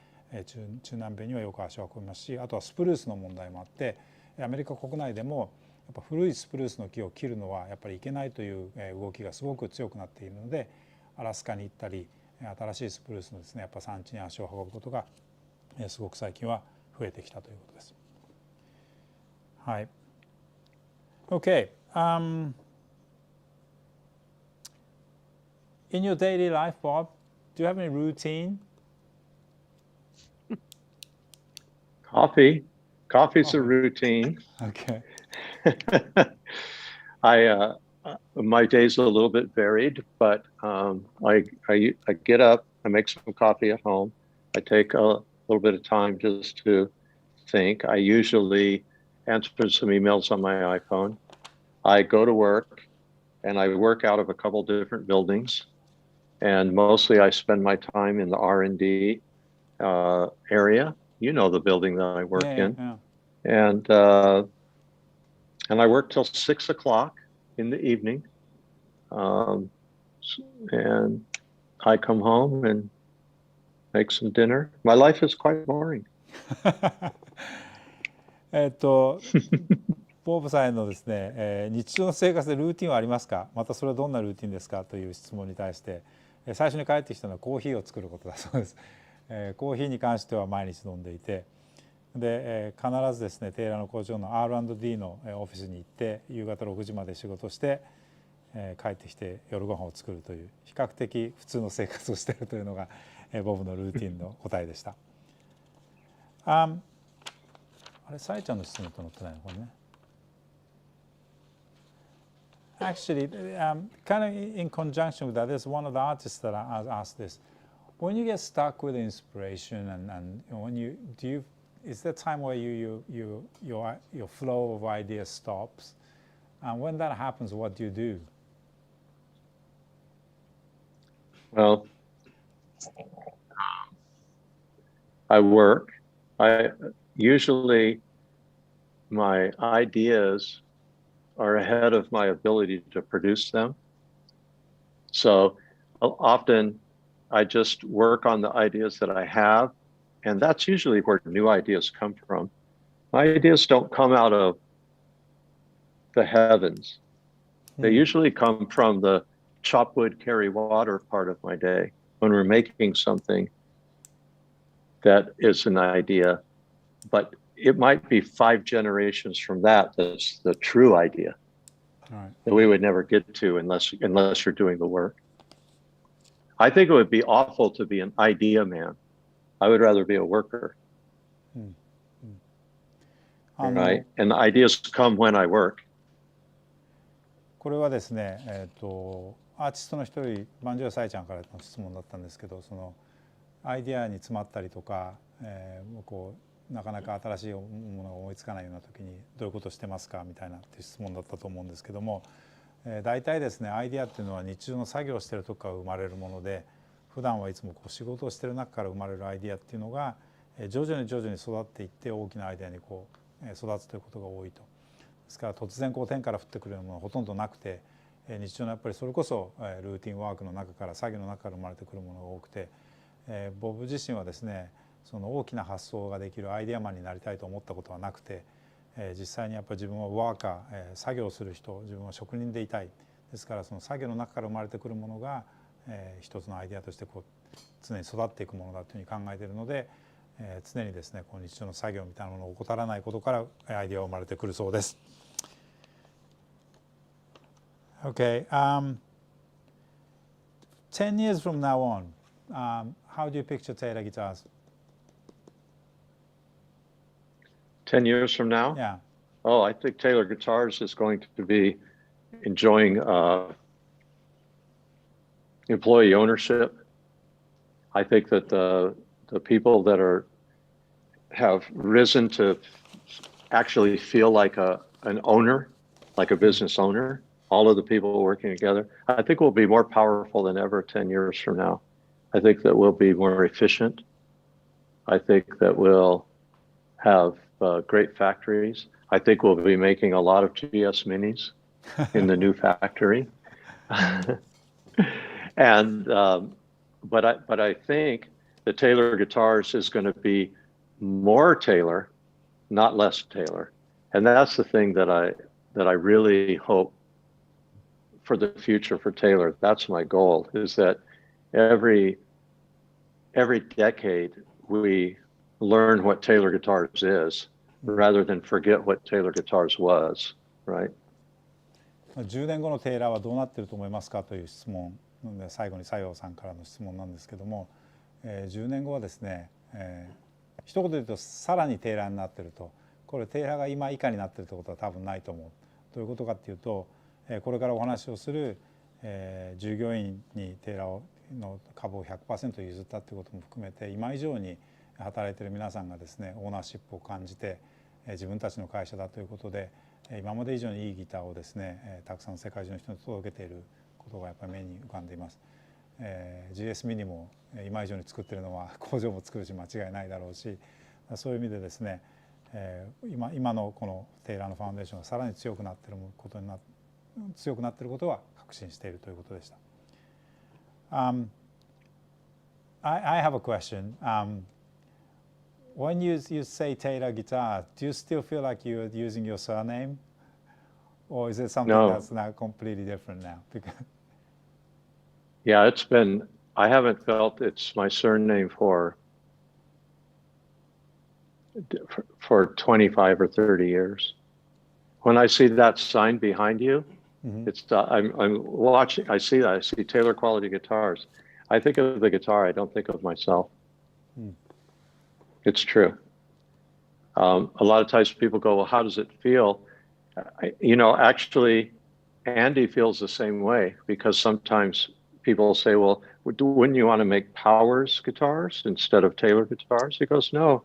中南米にはよく足を運びますし、あとはスプルースの問題もあって、アメリカ国内でもやっぱ古いスプルースの木を切るのはやっぱりいけないという動きがすごく強くなっているので、アラスカに行ったり新しいスプルースのですねやっぱ産地に足を運ぶことがすごく最近は増えてきたということです。はい。Okay. In your daily life, Bob, do you have any routine? Coffee's a routine. Okay. My day's a little bit varied, but I get up, I make some coffee at home. I take a little bit of time just to think. I usually answer some emails on my iPhone. I go to work, and I work out of a couple different buildings, and mostly I spend my time in the R&D area. You know the building that I work in. Yeah. And I work till 6 o'clock in the evening. And I come home and make some dinner. My life is quite boring. ボブさんへのですね、日常の生活でルーティンはありますか？またそれはどんなルーティンですかという質問に対して、最初に帰ってきたのはコーヒーを作ることだそうです。コーヒーに関しては毎日飲んでいて、で、必ずですねテイラーの工場の R&D のオフィスに行って夕方6時まで仕事して、帰ってきて夜ご飯を作るという比較的普通の生活をしているというのが、ボブのルーティンの答えでした。あれ、さえちゃんの質問と載ってないのこれね。Actually, kind of in conjunction with that, there's one of the artists that I asked this. When you get stuck with inspiration, and when is there a time where your flow of ideas stops? And when that happens, what do you do? Well, I work. Usually my ideas are ahead of my ability to produce them. So often I just work on the ideas that I have, and that's usually where new ideas come from. My ideas don't come out of the heavens. They usually come from the chop wood, carry water part of my day when we're making something that is an idea, but it might be 5 generations from that that's the true idea. Right. That we would never get to unless you're doing the work. I think it would be awful to be an idea man. I would rather be a worker. Right? And the ideas come when I work. これはですね、アーティストの一人バンジョーサイちゃんからの質問だったんですけど、そのアイデアに詰まったりとか、こうなかなか新しいものが思いつかないような時にどういうことをしてますかみたいなっていう質問だったと思うんですけども、大体ですねアイデアっていうのは日中の作業をしている時から生まれるもので、普段はいつもこう仕事をしている中から生まれるアイデアっていうのが徐々に育っていって大きなアイデアにこう育つということが多いと。ですから突然こう天から降ってくるようなものはほとんどなくて、日常のやっぱりそれこそルーティンワークの中から作業の中から生まれてくるものが多くて、僕自身はですねその大きな発想ができるアイデアマンになりたいと思ったことはなくて、実際にやっぱり自分はワーカー、作業する人、自分は職人でいたい。ですからその作業の中から生まれてくるものが、一つのアイデアとしてこう常に育っていくものだというふうに考えているので、常にですねこう日常の作業みたいなものを怠らないことからアイデアが生まれてくるそうです。Okay, 10 years from now on, how do you picture Taylor Guitars? 10 years from now? Yeah. Oh, I think Taylor Guitars is going to be enjoying employee ownership. I think that the people that have risen to actually feel like an owner, like a business owner, all of the people working together, I think we'll be more powerful than ever 10 years from now. I think that we'll be more efficient. I think that we'll have great factories. I think we'll be making a lot of GS Minis in the new factory. And but I think the Taylor Guitars is going to be more Taylor, not less Taylor. And that's the thing that I really hope for the future for Taylor. That's my goal, is that every decade we learn what Taylor Guitars is rather than forget what Taylor Guitars was, right? 10年後のテイラーはどうなっていると思いますかという質問で、最後に西洋さんからの質問なんですけども、10年後はですね、一言で言うとさらにテイラーになっていると。これテイラーが今以下になっているということは多分ないと思う。どういうことかっていうと、これからお話をする、従業員にテイラーの株を 100% 譲ったということも含めて、今以上に働いている皆さんがですねオーナーシップを感じて、自分たちの会社だということで今まで以上にいいギターをですねたくさん世界中の人に届けていることがやっぱり目に浮かんでいます。GS ミニも今以上に作っているのは工場も作るし間違いないだろうし、そういう意味でですね、今のこのテイラーのファウンデーションがさらに強くなっていることは確信しているということでした。I have a question. When you say Taylor Guitar, do you still feel like you're using your surname, or is it something that's now completely different now? Yeah, I haven't felt it's my surname for 25 or 30 years. When I see that sign behind you, I'm watching, I see Taylor Quality Guitars. I think of the guitar, I don't think of myself. It's true. A lot of times people go, well, how does it feel? Actually, Andy feels the same way, because sometimes people say, well, wouldn't you want to make Powers guitars instead of Taylor guitars? He goes, no,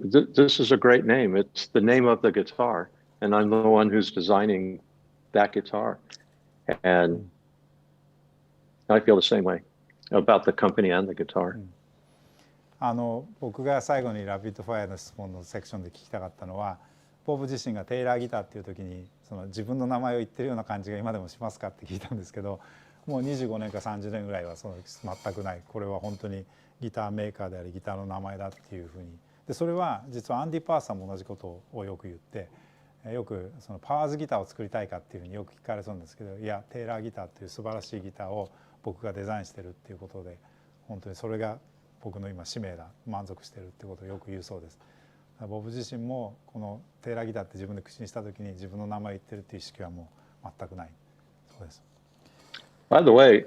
this is a great name. It's the name of the guitar, and I'm the one who's designing that guitar. And I feel the same way about the company and the guitar. 僕が最後にラピッドファイアの質問のセクションで聞きたかったのは、ボブ自身がテイラーギターっていう時にその自分の名前を言ってるような感じが今でもしますかって聞いたんですけど、もう25年か30年ぐらいはその全くない、これは本当にギターメーカーでありギターの名前だっていうふうに。でそれは実はアンディ・パースさんも同じことをよく言って、よくそのパワーズギターを作りたいかっていうふうによく聞かれそうなんですけど、いやテイラーギターっていう素晴らしいギターを僕がデザインしてるっていうことで、本当にそれが僕の今使命だ、満足してるってことをよく言うそうです。ボブ自身もこのテイラーギターって自分で口にした時に自分の名前を言ってるっていう意識はもう全くないそうです。By the way,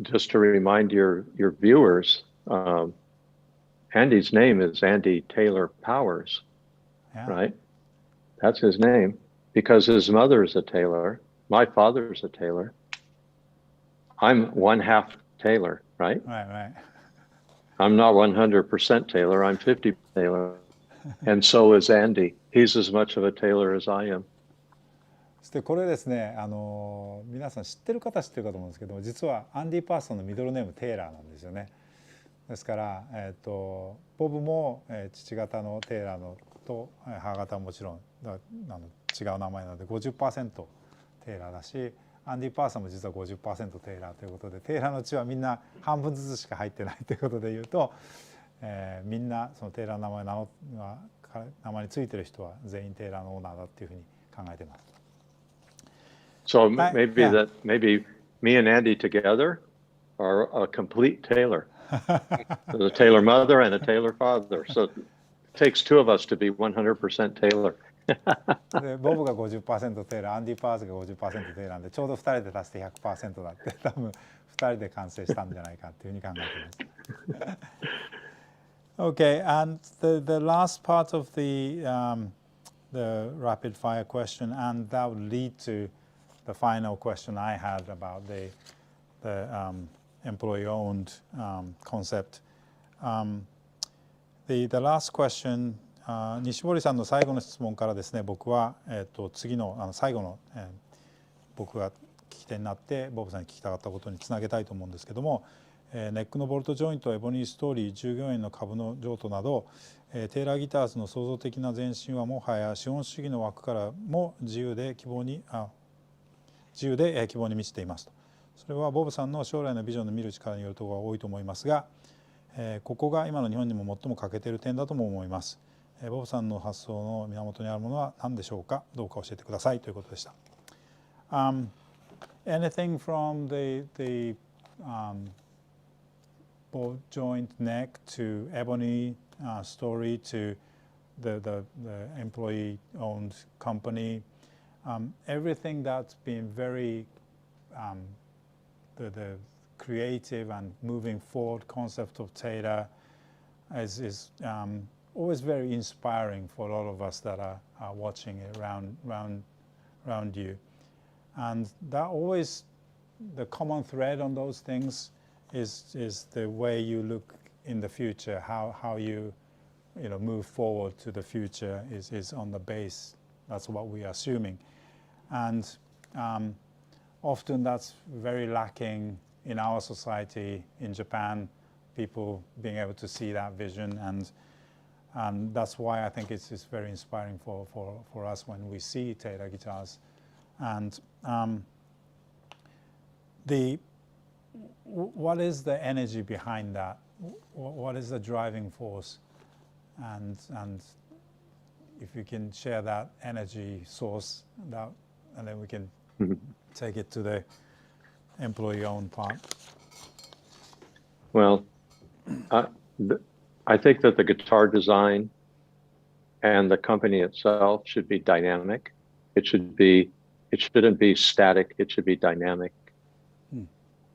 just to remind your viewers, Andy's name is Andy Taylor Powers, right? That's his name because his mother is a Taylor. My father's a Taylor. I'm one half Taylor, right? Right. I'm not 100% Taylor. I'm 50 Taylor. And so is Andy. He's as much of a Taylor as I am. そしてこれですね、皆さん知ってる方知ってるかと思うんですけど、実はアンディ・パーソンのミドルネームテイラーなんですよね。ですから、ボブも、父方のテイラーのと母方はもちろん違う名前なので 50% テイラーだし、アンディ・パーソンも実は 50% テイラーということで、テイラーの血はみんな半分ずつしか入ってないということでいうと、みんなそのテイラーの名前についてる人は全員テイラーのオーナーだっていうふうに考えています。So maybe me and Andy together are a complete Taylor. There's a Taylor mother and a Taylor father. So it takes two of us to be 100% Taylor. でボブが 50% テイラー、アンディ・パースが 50% テイラーでちょうど2人で足して 100% だって多分2人で完成したんじゃないかっていうふうに考えています。Okay, and the last part of the rapid fire question, and that would lead to the final question I had about the employee-owned concept. The last question, 西堀さんの最後の質問からですね、僕は、次の最後の、僕が聞き手になってボブさんに聞きたかったことにつなげたいと思うんですけども、ネックのボルトジョイント、エボニーストーリー、従業員の株の譲渡など、テイラーギターズの創造的な前進はもはや資本主義の枠からも自由で希望に満ちていますと。それはボブさんの将来のビジョンの見る力によるところが多いと思いますが、ここが今の日本にも最も欠けている点だとも思います。ボブさんの発想の源にあるものは何でしょうか。どうか教えてくださいということでした。Anything from the ball joint neck to ebony story to the employee-owned company, everything that's been very the creative and moving forward concept of Taylor is always very inspiring for all of us that are watching it around you. And that always, the common thread on those things is the way you look in the future, how you move forward to the future is on the base. That's what we are assuming. And often that's very lacking in our society in Japan, people being able to see that vision, and that's why I think it's very inspiring for us when we see Taylor guitars. And what is the energy behind that? What is the driving force? And if you can share that energy source, and then we can take it to the employee-owned part. Well, I think that the guitar design and the company itself should be dynamic. It shouldn't be static. It should be dynamic.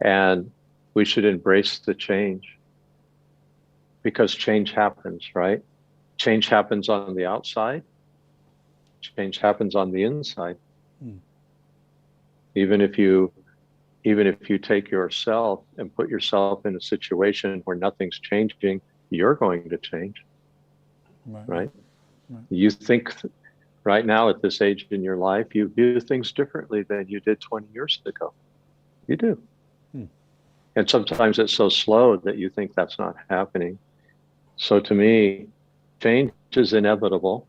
And we should embrace the change because change happens, right? Change happens on the outside. Change happens on the inside. Even if you take yourself and put yourself in a situation where nothing's changing, you're going to change, right? You think right now at this age in your life, you view things differently than you did 20 years ago. You do. And sometimes it's so slow that you think that's not happening. So to me, change is inevitable.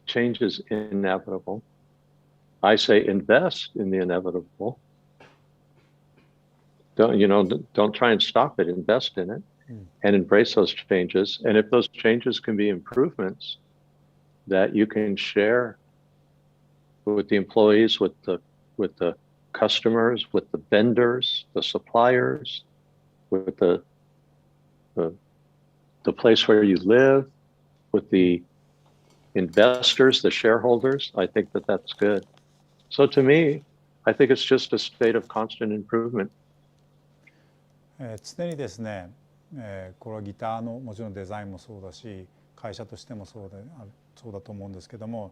Change is inevitable. I say invest in the inevitable. Don't try and stop it. Invest in it and embrace those changes. And if those changes can be improvements that you can share with the employees, with the customers, with the vendors, the suppliers, with the place where you live, with the investors, the shareholders, I think that that's good. So to me, I think it's just a state of constant improvement. 常にですね、これはギターのもちろんデザインもそうだし、会社としてもそうだと思うんですけども、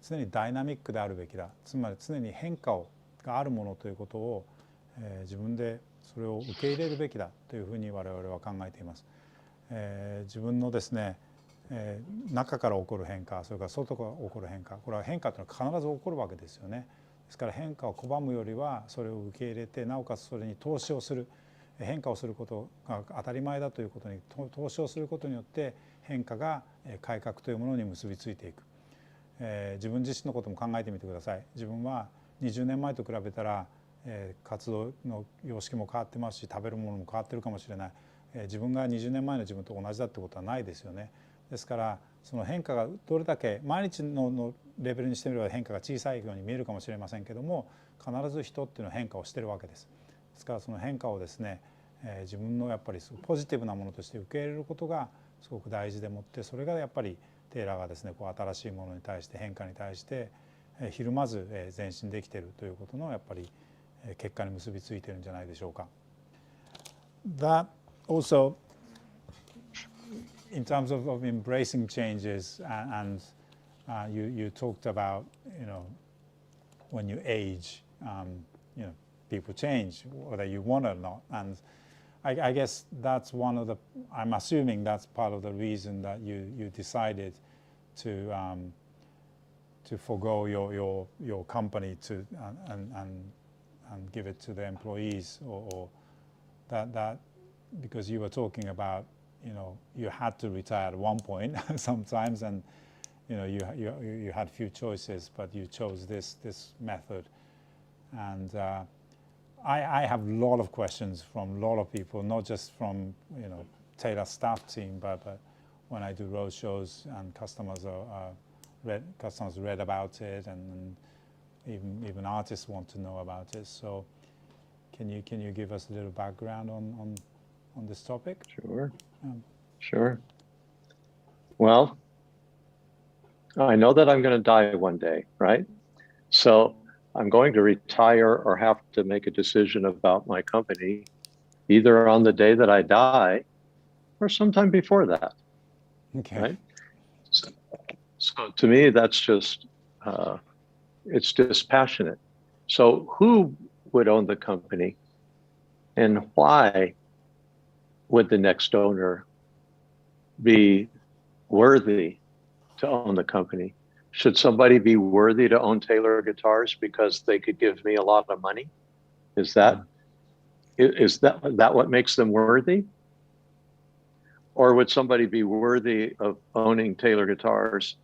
常にダイナミックであるべきだ。つまり常に変化があるものということを、自分でそれを受け入れるべきだというふうに我々は考えています。自分のですね、中から起こる変化、それから外から起こる変化、これは変化というのは必ず起こるわけですよね。ですから変化を拒むよりはそれを受け入れて、なおかつそれに投資をする、変化をすることが当たり前だということに投資をすることによって変化が改革というものに結びついていく。自分自身のことも考えてみてください。自分は20年前と比べたら活動の様式も変わってますし、食べるものも変わってるかもしれない。自分が20年前の自分と同じだってことはないですよね。ですからその変化がどれだけ毎日のレベルにしてみれば変化が小さいように見えるかもしれませんけども、必ず人っていうのは変化をしてるわけです。ですからその変化をですね、自分のやっぱりポジティブなものとして受け入れることがすごく大事でもって、それがやっぱりテイラーがですね、こう新しいものに対して変化に対してひるまず前進できているということのやっぱり結果に結びついているんじゃないでしょうか。That also in terms of embracing changes and you talked about when you age people change whether you want or not, and I guess that's one of the, I'm assuming that's part of the reason that you decided to forgo your company to and give it to the employees, or that because you were talking about you had to retire at one point sometimes, and you had few choices, but you chose this method. And I have a lot of questions from a lot of people, not just from Taylor staff team, but when I do roadshows and customers read about it, and even artists want to know about it. So can you give us a little background on this topic? Sure. Well, I know that I'm going to die one day, right? So I'm going to retire or have to make a decision about my company either on the day that I die or sometime before that. Okay. Right? So to me, that's just, it's dispassionate. So who would own the company, and why would the next owner be worthy to own the company? Should somebody be worthy to own Taylor Guitars because they could give me a lot of money? Is that what makes them worthy? Or would somebody be worthy of owning Taylor Guitars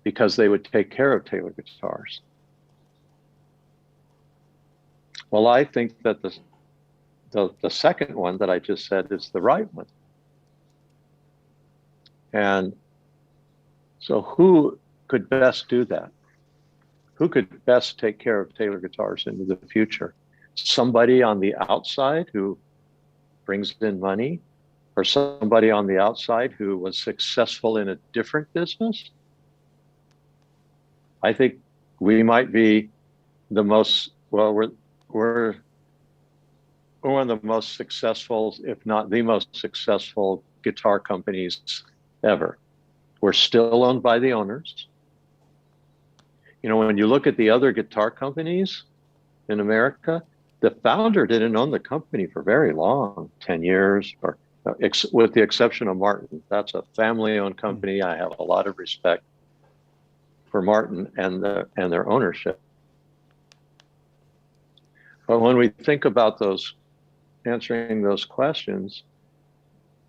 because they would take care of Taylor Guitars? Well, I think that the second one that I just said is the right one. And so who could best do that? Who could best take care of Taylor Guitars into the future? Somebody on the outside who brings in money, or somebody on the outside who was successful in a different business? I think we might be the most, well, we're one of the most successful, if not the most successful guitar companies ever. We're still owned by the owners. when you look at the other guitar companies in America, the founder didn't own the company for very long, 10 years, or with the exception of Martin. That's a family-owned company. I have a lot of respect for Martin and their ownership. But when we think about answering those questions,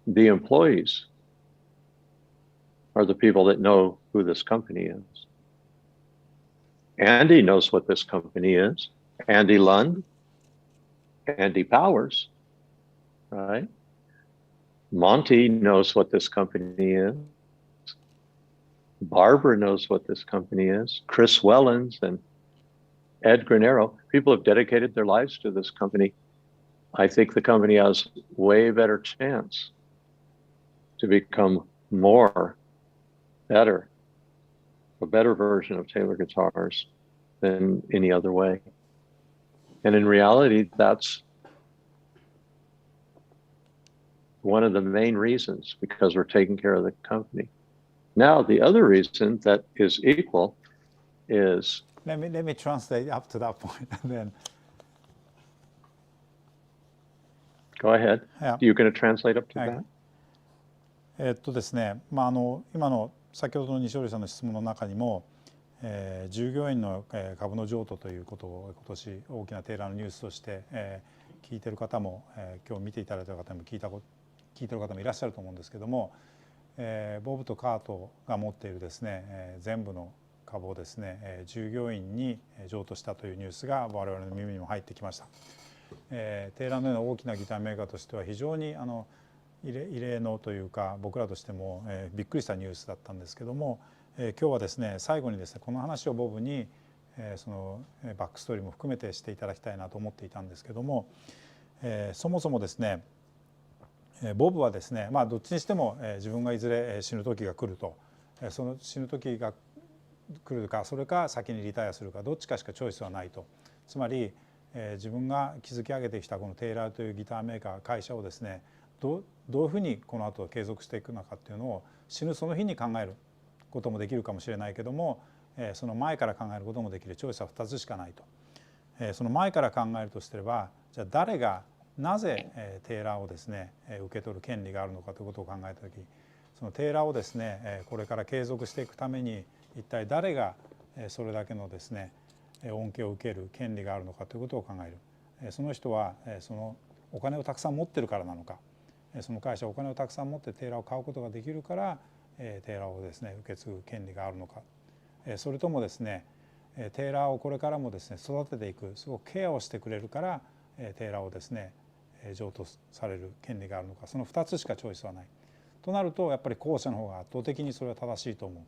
the employees are the people that know who this company is. Andy knows what this company is. Andy Lund, Andy Powers, right? Monty knows what this company is. Barbara knows what this company is. Chris Wellens and Ed Granero, people have dedicated their lives to this company. I think the company has way better chance to become better, a better version of Taylor guitars than any other way. And in reality, that's one of the main reasons, because we're taking care of the company. Now, the other reason that is equal is... Let me translate up to that point and then... Go ahead. Yeah. You're going to translate up to that? ですね、今の先ほどの西堀さんの質問の中にも、従業員の株の譲渡ということを今年大きなテーラーのニュースとして、聞いてる方も、今日見ていただいた方も聞いてる方もいらっしゃると思うんですけども、ボブとカートが持っているですね、全部の株をですね、従業員に譲渡したというニュースが我々の耳にも入ってきました。テーラーのような大きなギターメーカーとしては非常に異例のというか、僕らとしてもびっくりしたニュースだったんですけども、今日はですね、最後にですね、この話をボブにそのバックストーリーも含めてしていただきたいなと思っていたんですけども、そもそもですね、ボブはですね、どっちにしても自分がいずれ死ぬ時が来ると、その死ぬ時が来るか、それか先にリタイアするか、どっちかしかチョイスはないと。つまり自分が築き上げてきたこのテイラーというギターメーカー会社をですね、どういうふうにこの後継続していくのかっていうのを死ぬその日に考えることもできるかもしれないけども、その前から考えることもできる。チョイスは2つしかないと。その前から考えるとすれば、じゃあ誰がなぜテーラーをですね受け取る権利があるのかということを考えた時、そのテーラーをですねこれから継続していくために一体誰がそれだけのですね恩恵を受ける権利があるのかということを考える。その人はそのお金をたくさん持ってるからなのか、その会社はお金をたくさん持ってテーラーを買うことができるからテーラーをですね受け継ぐ権利があるのか、それともですねテーラーをこれからもですね育てていく、すごくケアをしてくれるからテーラーをですね譲渡される権利があるのか、その2つしかチョイスはないとなると、やっぱり後者の方が圧倒的にそれは正しいと思う。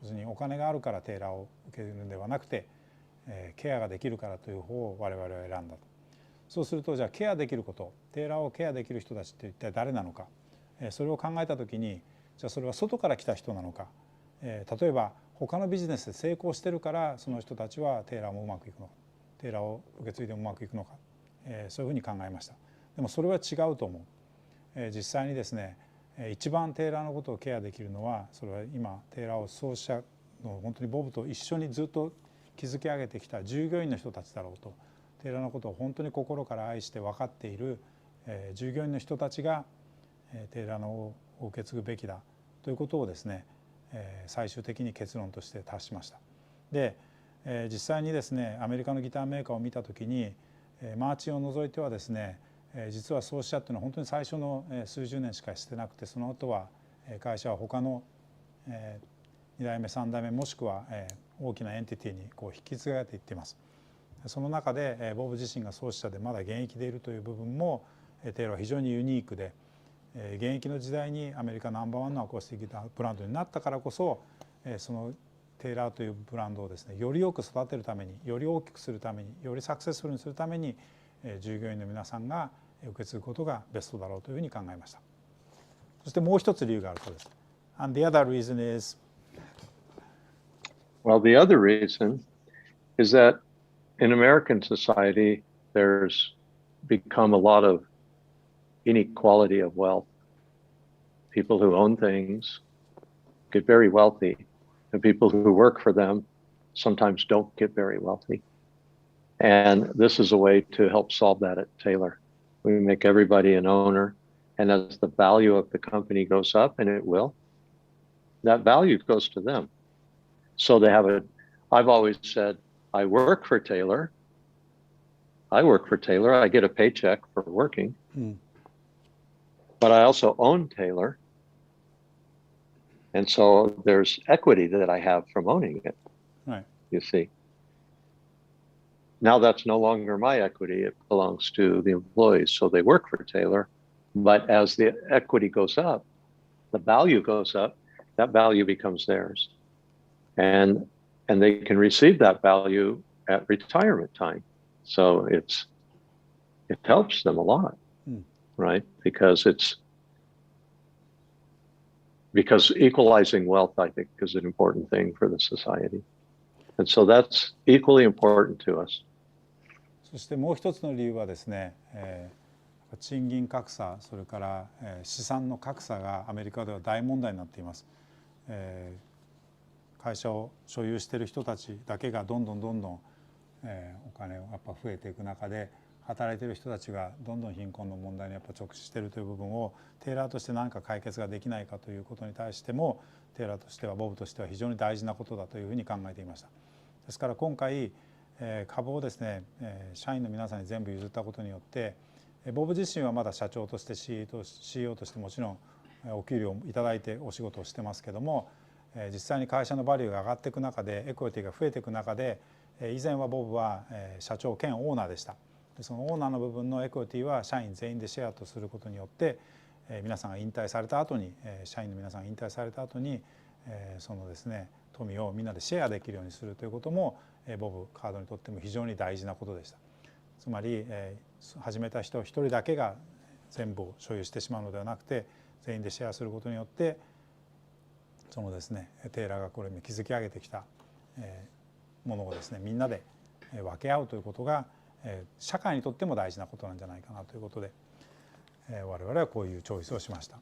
要するにお金があるからテーラーを受けるのではなくて、ケアができるからという方を我々は選んだと。そうすると、じゃあケアできること、テーラーをケアできる人たちって一体誰なのか、それを考えた時に、じゃあそれは外から来た人なのか、例えば他のビジネスで成功してるからその人たちはテーラーもうまくいくのか、テーラーを受け継いでもうまくいくのか、そういうふうに考えました。でもそれは違うと思う。実際にですね一番テーラーのことをケアできるのは、それは今テーラーを創始者の本当にボブと一緒にずっと築き上げてきた従業員の人たちだろうと。テーラーのことを本当に心から愛して分かっている従業員の人たちがテーラーを受け継ぐべきだということをですね最終的に結論として達しました。で実際にですねアメリカのギターメーカーを見た時にマーチンを除いてはですね実は創始者っていうのは本当に最初の数十年しかしてなくて、その後は会社は他の2代目3代目もしくは大きなエンティティにこう引き継がれていっています。その中でボブ自身が創始者でまだ現役でいるという部分もテーラーは非常にユニークで、現役の時代にアメリカナンバーワンのアコースティックギターブランドになったからこそ、そのテーラーというブランドをですねよりよく育てるために、より大きくするために、よりサクセスフルにするために従業員の皆さんが受け継ぐことがベストだろうというふうに考えました。そしてもう一つ理由があるそうです。And the other reason is, well, the other reason is that in American society, there's become a lot of inequality of wealth. People who own things get very wealthy, and people who work for them sometimes don't get very wealthy. And this is a way to help solve that at Taylor. We make everybody an owner. And as the value of the company goes up, and it will, that value goes to them. So they have I've always said, I work for Taylor. I get a paycheck for working. But I also own Taylor. And so there's equity that I have from owning it. Right. You see. Now that's no longer my equity. It belongs to the employees. So they work for Taylor. But as the equity goes up, the value goes up, that value becomes theirs. And they can receive that value at retirement time. So it helps them a lot, right? Because equalizing wealth, I think, is an important thing for the society. And so that's equally important to us. そしてもう一つの理由はですね、賃金格差、それから、資産の格差がアメリカでは大問題になっています。会社を所有している人たちだけがどんどんお金をやっぱ増えていく中で、働いている人たちがどんどん貧困の問題にやっぱ直視しているという部分をテイラーとして何か解決ができないかということに対しても、テイラーとしてはボブとしては非常に大事なことだというふうに考えていました。ですから今回株をですね、社員の皆さんに全部譲ったことによって、ボブ自身はまだ社長として CEO としてもちろんお給料をいただいてお仕事をしてますけども、実際に会社のバリューが上がっていく中で、エクイティが増えていく中で、以前はボブは社長兼オーナーでした。そのオーナーの部分のエクイティは社員全員でシェアとすることによって、皆さんが引退された後に、社員の皆さんが引退された後に、そのですね富をみんなでシェアできるようにするということも、ボブカードにとっても非常に大事なことでした。つまり、始めた人一人だけが全部を所有してしまうのではなくて、全員でシェアすることによって、そのですねテイラーがこれに築き上げてきたものをですねみんなで分け合うということが社会にとっても大事なことなんじゃないかなということで、我々はこういうチョイスをしました。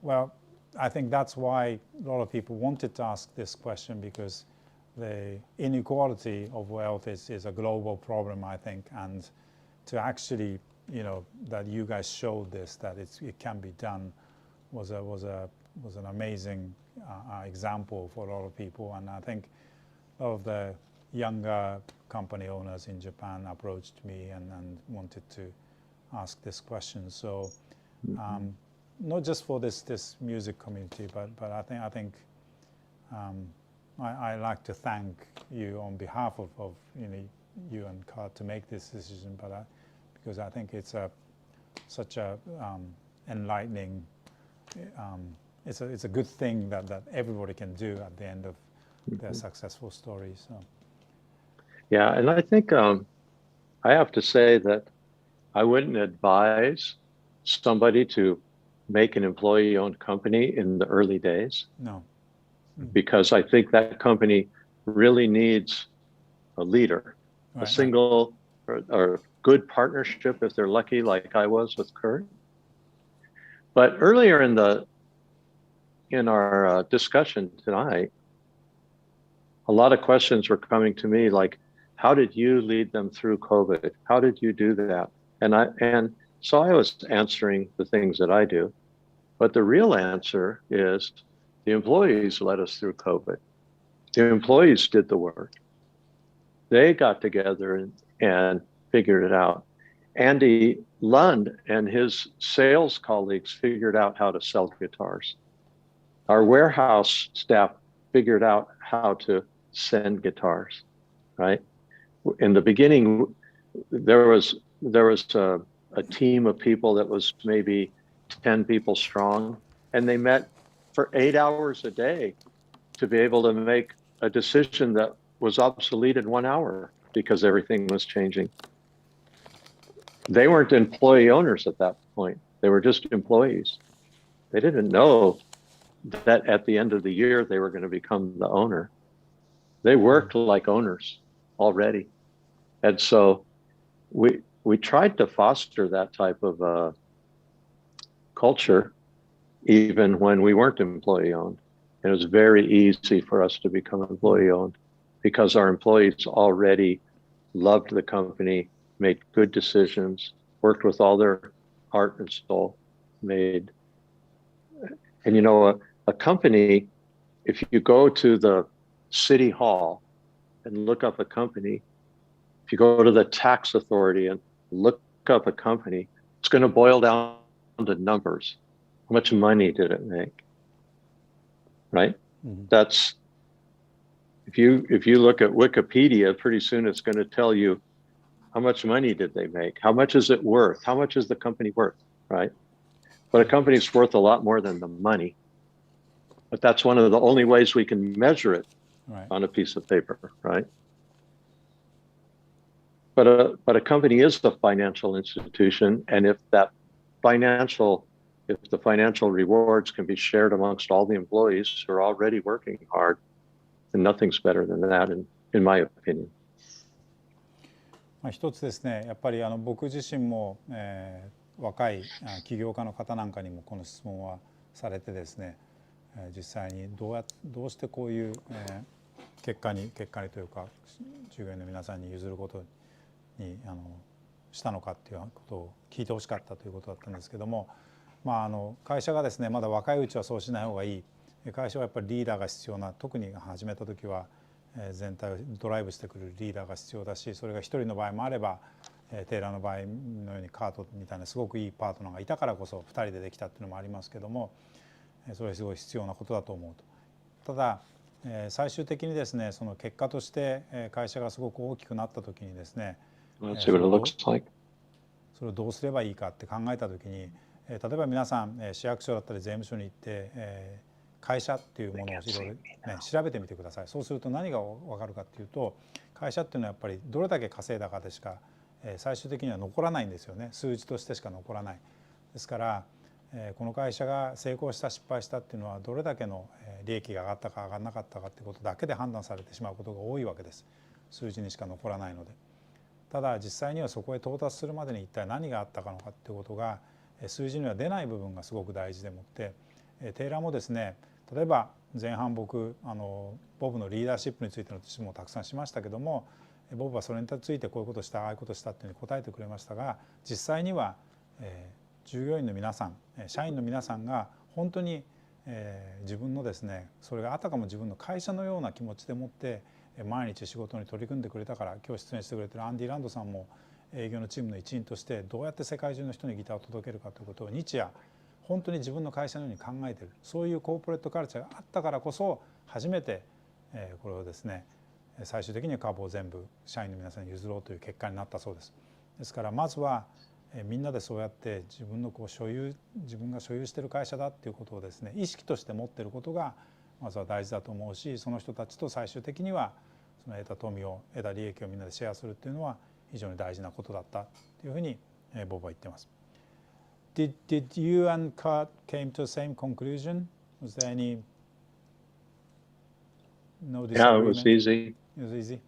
Well, I think that's why a lot of people wanted to ask this question, because the inequality of wealth is a global problem, I think, and to actually, that you guys showed this, that it can be done, was an amazing example for a lot of people. And I think a lot of the younger company owners in Japan approached me and wanted to ask this question. So not just for this music community, but I think I like to thank you on behalf of you and Kurt to make this decision, but because I think it's such a enlightening. It's a good thing that everybody can do at the end of their successful story. So. Yeah, and I think I have to say that I wouldn't advise somebody to make an employee-owned company in the early days. No. Because I think that company really needs a leader, a single or good partnership if they're lucky, like I was with Kurt. But earlier in our discussion tonight, a lot of questions were coming to me like, how did you lead them through COVID? How did you do that? And so I was answering the things that I do, but the real answer is the employees led us through COVID. The employees did the work. They got together and figured it out. Andy Lund and his sales colleagues figured out how to sell guitars. Our warehouse staff figured out how to send guitars, right? In the beginning, there was a team of people that was maybe 10 people strong, and they met for 8 hours a day to be able to make a decision that was obsolete in 1 hour because everything was changing. They weren't employee owners at that point. They were just employees. They didn't know that at the end of the year, they were going to become the owner. They worked like owners already. And so we tried to foster that type of culture even when we weren't employee owned. And it was very easy for us to become employee owned. because our employees already loved the company, made good decisions, worked with all their heart and soul, and a company, if you go to the city hall and look up a company, if you go to the tax authority and look up a company, it's going to boil down to numbers. How much money did it make? Right? Mm-hmm. That's if you look at Wikipedia, pretty soon it's going to tell you how much money did they make? How much is it worth? How much is the company worth? Right? But a company's worth a lot more than the money. But that's one of the only ways we can measure it on a piece of paper, right? But a company is a financial institution, and if the financial rewards can be shared amongst all the employees who are already working hard, then nothing's better than that, in my opinion. 一つですね、やっぱり僕自身も、若い起業家の方なんかにもこの質問はされてですね、実際にどうしてこういう、結果にというか従業員の皆さんに譲ることにしたのかっていうことを聞いてほしかったということだったんですけども、会社がですねまだ若いうちはそうしない方がいい。会社はやっぱりリーダーが必要な、特に始めた時は全体をドライブしてくれるリーダーが必要だし、それが一人の場合もあればテイラーの場合のようにカートみたいなすごくいいパートナーがいたからこそ2人でできたっていうのもありますけども、それはすごい必要なことだと思うと。ただ最終的にですねその結果として会社がすごく大きくなった時にですね、それをどうすればいいかって考えた時に、例えば皆さん市役所だったり税務署に行って会社っていうものをいろいろ調べてみてください。そうすると何が分かるかっていうと、会社っていうのはやっぱりどれだけ稼いだかでしか最終的には残らないんですよね。数字としてしか残らない。ですからこの会社が成功した失敗したっていうのはどれだけの利益が上がったか上がらなかったかっていうことだけで判断されてしまうことが多いわけです。数字にしか残らないので。ただ実際にはそこへ到達するまでに一体何があったかのかっていうことが数字には出ない部分がすごく大事でもって、テイラーもですね、例えば前半僕ボブのリーダーシップについての質問をたくさんしましたけども、ボブはそれについてこういうことしたああいうことしたっていうふうに答えてくれましたが、実際には従業員の皆さん社員の皆さんが本当に自分のですねそれがあたかも自分の会社のような気持ちでもって毎日仕事に取り組んでくれたから、今日出演してくれてるアンディ・ランドさんも営業のチームの一員としてどうやって世界中の人にギターを届けるかということを日夜本当に自分の会社のように考えている、そういうコーポレートカルチャーがあったからこそ初めてこれをですね最終的には株を全部社員の皆さんに譲ろうという結果になったそうです。ですからまずはみんなでそうやって自分が所有している会社だっていうことをですね意識として持っていることがまずは大事だと思うし、その人たちと最終的にはその得た利益をみんなでシェアするっていうのは非常に大事なことだったというふうにボブは言っています。Did you and Kurt came to the same conclusion? Was there any no disagreement? Yeah, it was easy. It was easy.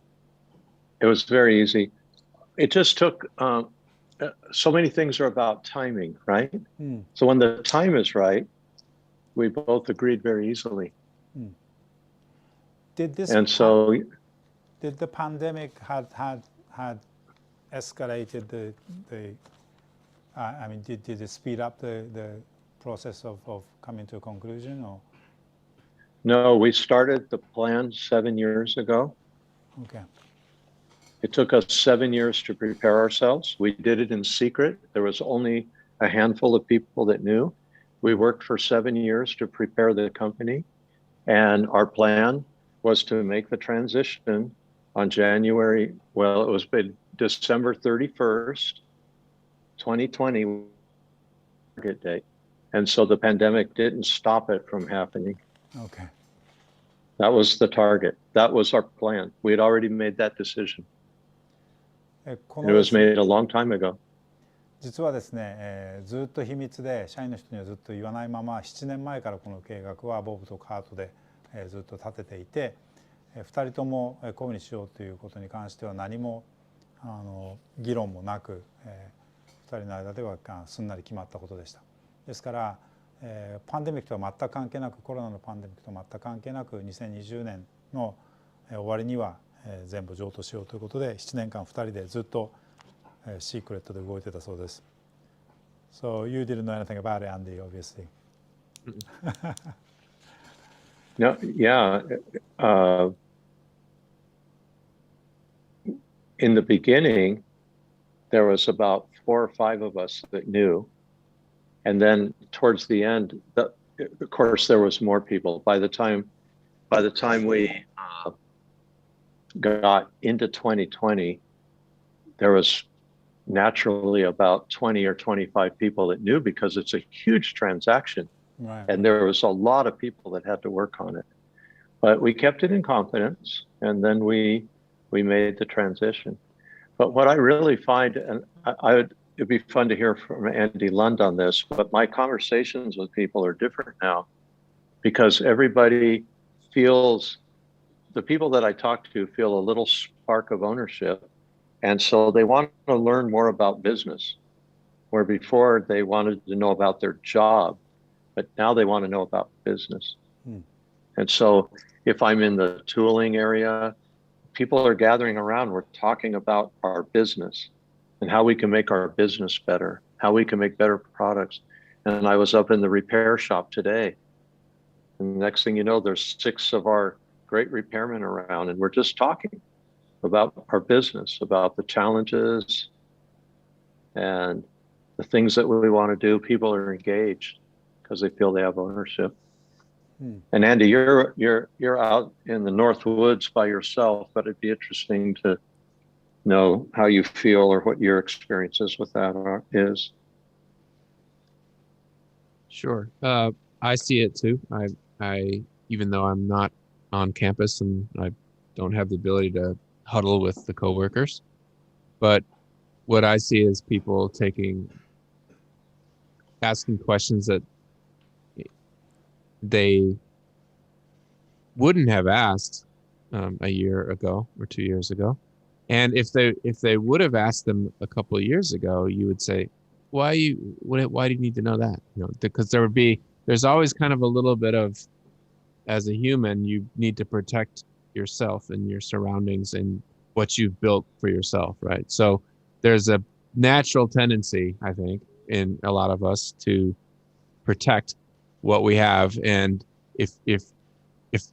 It was very easy. It just took so many things are about timing, right? So when the time is right, we both agreed very easily. Did the pandemic had escalated did it speed up the process of coming to a conclusion or? No, we started the plan 7 years ago. Okay. It took us 7 years to prepare ourselves. We did it in secret. There was only a handful of people that knew. We worked for 7 years to prepare the company, and our plan was to make the transition on December 31st, 2020 target date. And so the pandemic didn't stop it from happening. Okay. That was the target. That was our plan. We had already made that decision. It was made a long time ago. 実はですね、ずっと秘密で社員の人にはずっと言わないまま7年前からこの計画はボブとカートでずっと立てていて、2人ともこういうふうにしようということに関しては何も議論もなく2人の間ではすんなり決まったことでした。ですからパンデミックとは全く関係なく、コロナのパンデミックとは全く関係なく2020年の終わりには全部譲渡しようということで7年間2人でずっとシークレットで動いてたそうです。So you didn't know anything about it, Andy, obviously. No, yeah. In the beginning, there was about 4 or 5 of us that knew. And then towards the end, of course, there was more people. By the time we got into 2020, there was naturally about 20 or 25 people that knew because it's a huge transaction. Right. And there was a lot of people that had to work on it. But we kept it in confidence, and then we made the transition. But what I really find, and it'd be fun to hear from Andy Lund on this, but my conversations with people are different now because everybody feels, the people that I talk to feel a little spark of ownership. And so they want to learn more about business, where before they wanted to know about their job, but now they want to know about business. And so if I'm in the tooling area, people are gathering around, we're talking about our business and how we can make our business better, how we can make better products. And I was up in the repair shop today. And the next thing you know, there's 6 of our great repairmen around, and we're just talking about our business, about the challenges and the things that we want to do. People are engaged because they feel they have ownership. And Andy, you're out in the North Woods by yourself, but it'd be interesting to know how you feel or what your experiences with that is. Sure. I see it too. I even though I'm not on campus and I don't have the ability to huddle with the coworkers, but what I see is people asking questions that they wouldn't have asked a year ago or 2 years ago. And if they would have asked them a couple of years ago, you would say, why do you need to know that? Because there's always kind of a little bit of, as a human, you need to protect yourself and your surroundings and what you've built for yourself, right? So there's a natural tendency, I think, in a lot of us to protect what we have. And if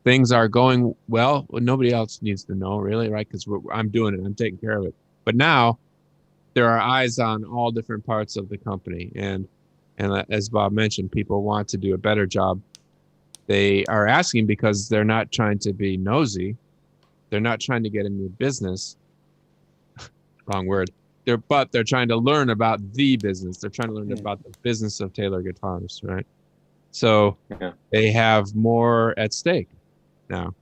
things are going well, nobody else needs to know, really, right? Because I'm doing it, I'm taking care of it. But now there are eyes on all different parts of the company, and as Bob mentioned, people want to do a better job. They are asking because they're not trying to be nosy. They're not trying to get into business. Wrong word. But they're trying to learn about the business. They're trying to learn about the business of Taylor Guitars, right? So they have more at stake now.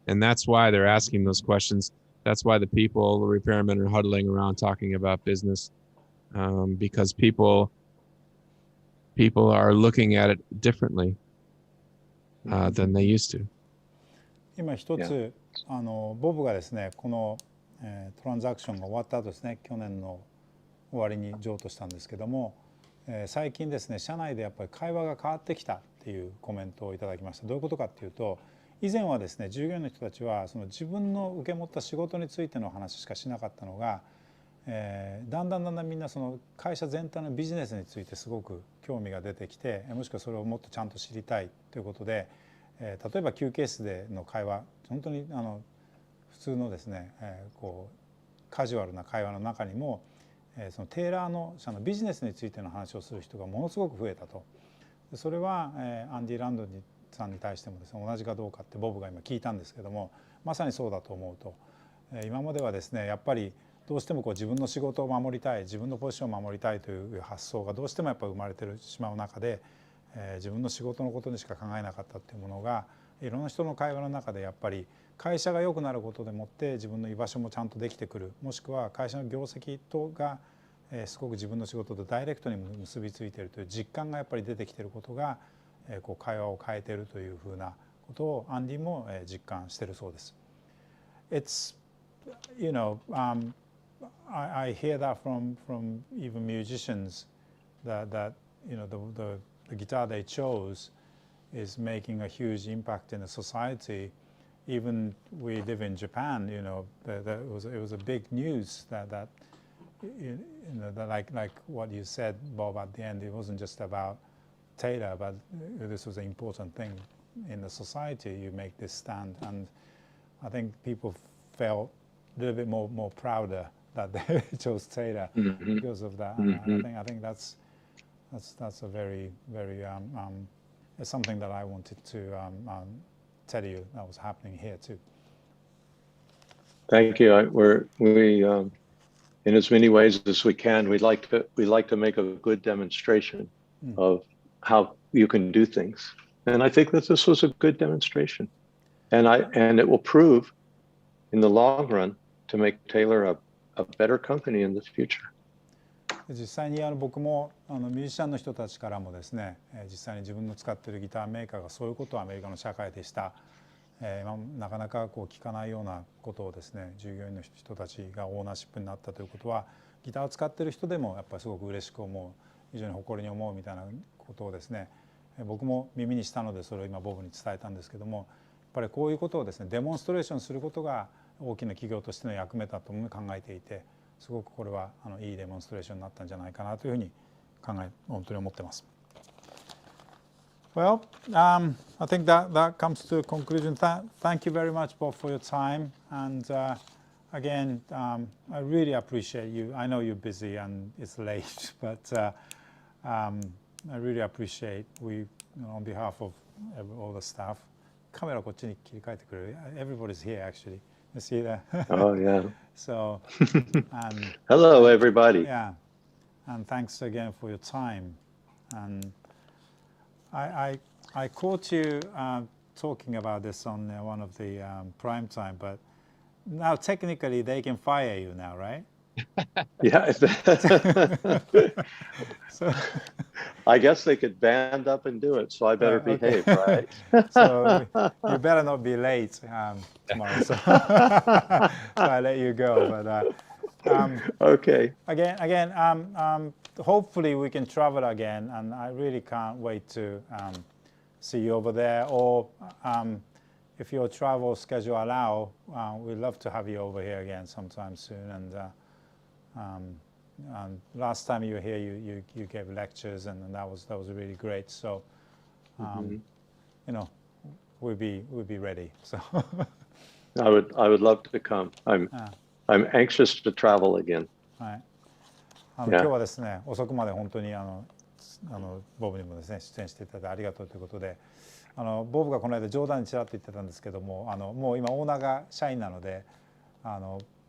And that's why they're asking those questions. That's why the repairmen are huddling around talking about business, because people are looking at it differently than they used to. 今一つボブがですね、このトランザクションが終わった後ですね、去年の終わりに譲渡したんですけども、最近ですね、社内でやっぱり会話が変わってきたっていうコメントをいただきました。どういうことかっていうと、以前はですね、従業員の人たちはその自分の受け持った仕事についての話しかしなかったのが、だんだんみんなその会社全体のビジネスについてすごく興味が出てきて、もしくはそれをもっとちゃんと知りたいということで、例えば休憩室での会話、本当に普通のですね、こうカジュアルな会話の中にも、そのテーラーの社のビジネスについての話をする人がものすごく増えたと。それはアンディ・ランドさんに対してもですね、同じかどうかってボブが今聞いたんですけども、まさにそうだと思うと。今まではですね、やっぱりどうしてもこう自分の仕事を守りたい、自分のポジションを守りたいという発想がどうしてもやっぱり生まれてしまう中で、自分の仕事のことにしか考えなかったっていうものが、いろんな人の会話の中でやっぱり会社が良くなることでもって自分の居場所もちゃんとできてくる、もしくは会社の業績とがすごく自分の仕事とダイレクトに結びついているという実感がやっぱり出てきていることが、こう会話を変えているというふうなことをアンディも実感しているそうです。It's, I hear that from even musicians that the guitar they chose is making a huge impact in the society, even we live in Japan, you know, it was a big news that you know, that like what you said, Bob, at the end, it wasn't just about Taylor, but this was an important thing in the society. You make this stand, and I think people felt a little bit more prouder that they chose Taylor because of that. And I think that's a very it's something that I wanted to tell you that was happening here too. Thank you. We in as many ways as we can, we like to make a good demonstration of how you can do things, and I think that this was a good demonstration, and it will prove in the long run to make Taylor a better company in the future. 実際に僕もミュージシャンの人たちからもですね、実際に自分の使っているギターメーカーがそういうことをアメリカの社会でした、なかなかこう聞かないようなことをですね、従業員の人たちがオーナーシップになったということは、ギターを使っている人でもやっぱりすごく嬉しく思う、非常に誇りに思うみたいなことをですね、僕も耳にしたのでそれを今ボブに伝えたんですけども、やっぱりこういうことをですね、デモンストレーションすることが大きな企業としての役目だと考えていて、すごくこれはいいデモンストレーションになったんじゃないかなというふうに本当に思ってます。Well, I think that comes to a conclusion. Thank you very much, Bob, for your time. And again, I really appreciate you. I know you're busy and it's late, but I really appreciate on behalf of all the staff. カメラこっちに切り替えてくれる。Everybody's here actually. You see that? Oh yeah. So, and hello everybody. Yeah, and thanks again for your time. And I caught you talking about this on one of the prime time, but now technically they can fire you now, right? Yeah. So, I guess they could band up and do it, so I better behave, right? So you better not be late tomorrow. So, so I let you go. But okay. Again, hopefully we can travel again, and I really can't wait to see you over there. Or if your travel schedule allow, we'd love to have you over here again sometime soon. And last time you were here, you gave lectures, and that was really great. So, you know, we'll be ready. So, I would love to come. I'm anxious to travel again. はい。今日はですね、遅くまで本当にボブにもですね出演していただいてありがとうということで、ボブがこの間冗談にちらっと言ってたんですけども、もう今オーナーが社員なので、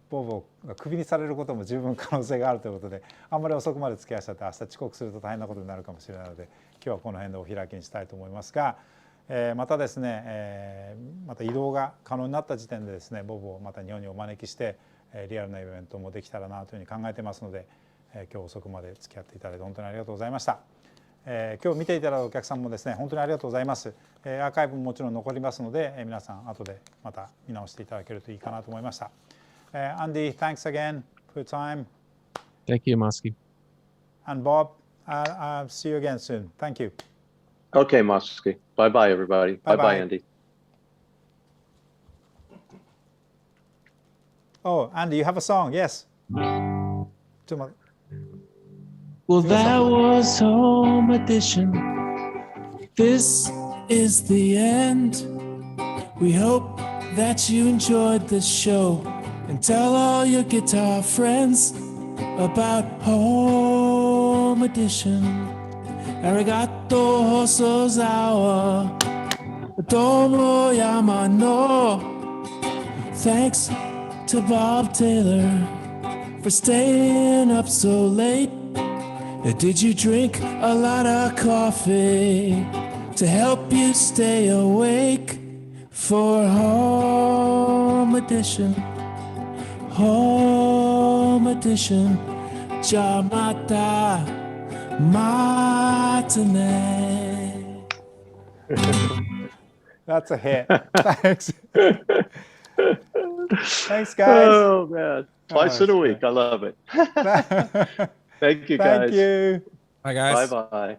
ボブがクビにされることも十分可能性があるということで、あんまり遅くまで付き合わせちゃって明日遅刻すると大変なことになるかもしれないので、今日はこの辺でお開きにしたいと思いますが、またですね、また移動が可能になった時点でですね、ボブをまた日本にお招きしてリアルなイベントもできたらなというふうに考えてますので、今日遅くまで付き合っていただいて本当にありがとうございました。今日見ていただいたお客さんもですね、本当にありがとうございます。アーカイブももちろん残りますので、皆さん後でまた見直していただけるといいかなと思いました。Andy, thanks again for your time. Thank you, Mosky. And Bob, I'll see you again soon. Thank you. Okay, Mosky. Bye-bye, everybody. Bye-bye, Andy. Oh, Andy, you have a song. Yes. Well, that was Home Edition. This is the end. We hope that you enjoyed the show, and tell all your guitar friends about Home Edition. Arigato hosozawa, domo yamano. Thanks to Bob Taylor for staying up so late. Did you drink a lot of coffee to help you stay awake for Home Edition? Home Edition. Jamata Matane. That's a hit. Thanks. Thanks, guys. Oh, man. Twice in a week. I love it. Thank you, guys. Thank you. Bye, guys. Bye-bye.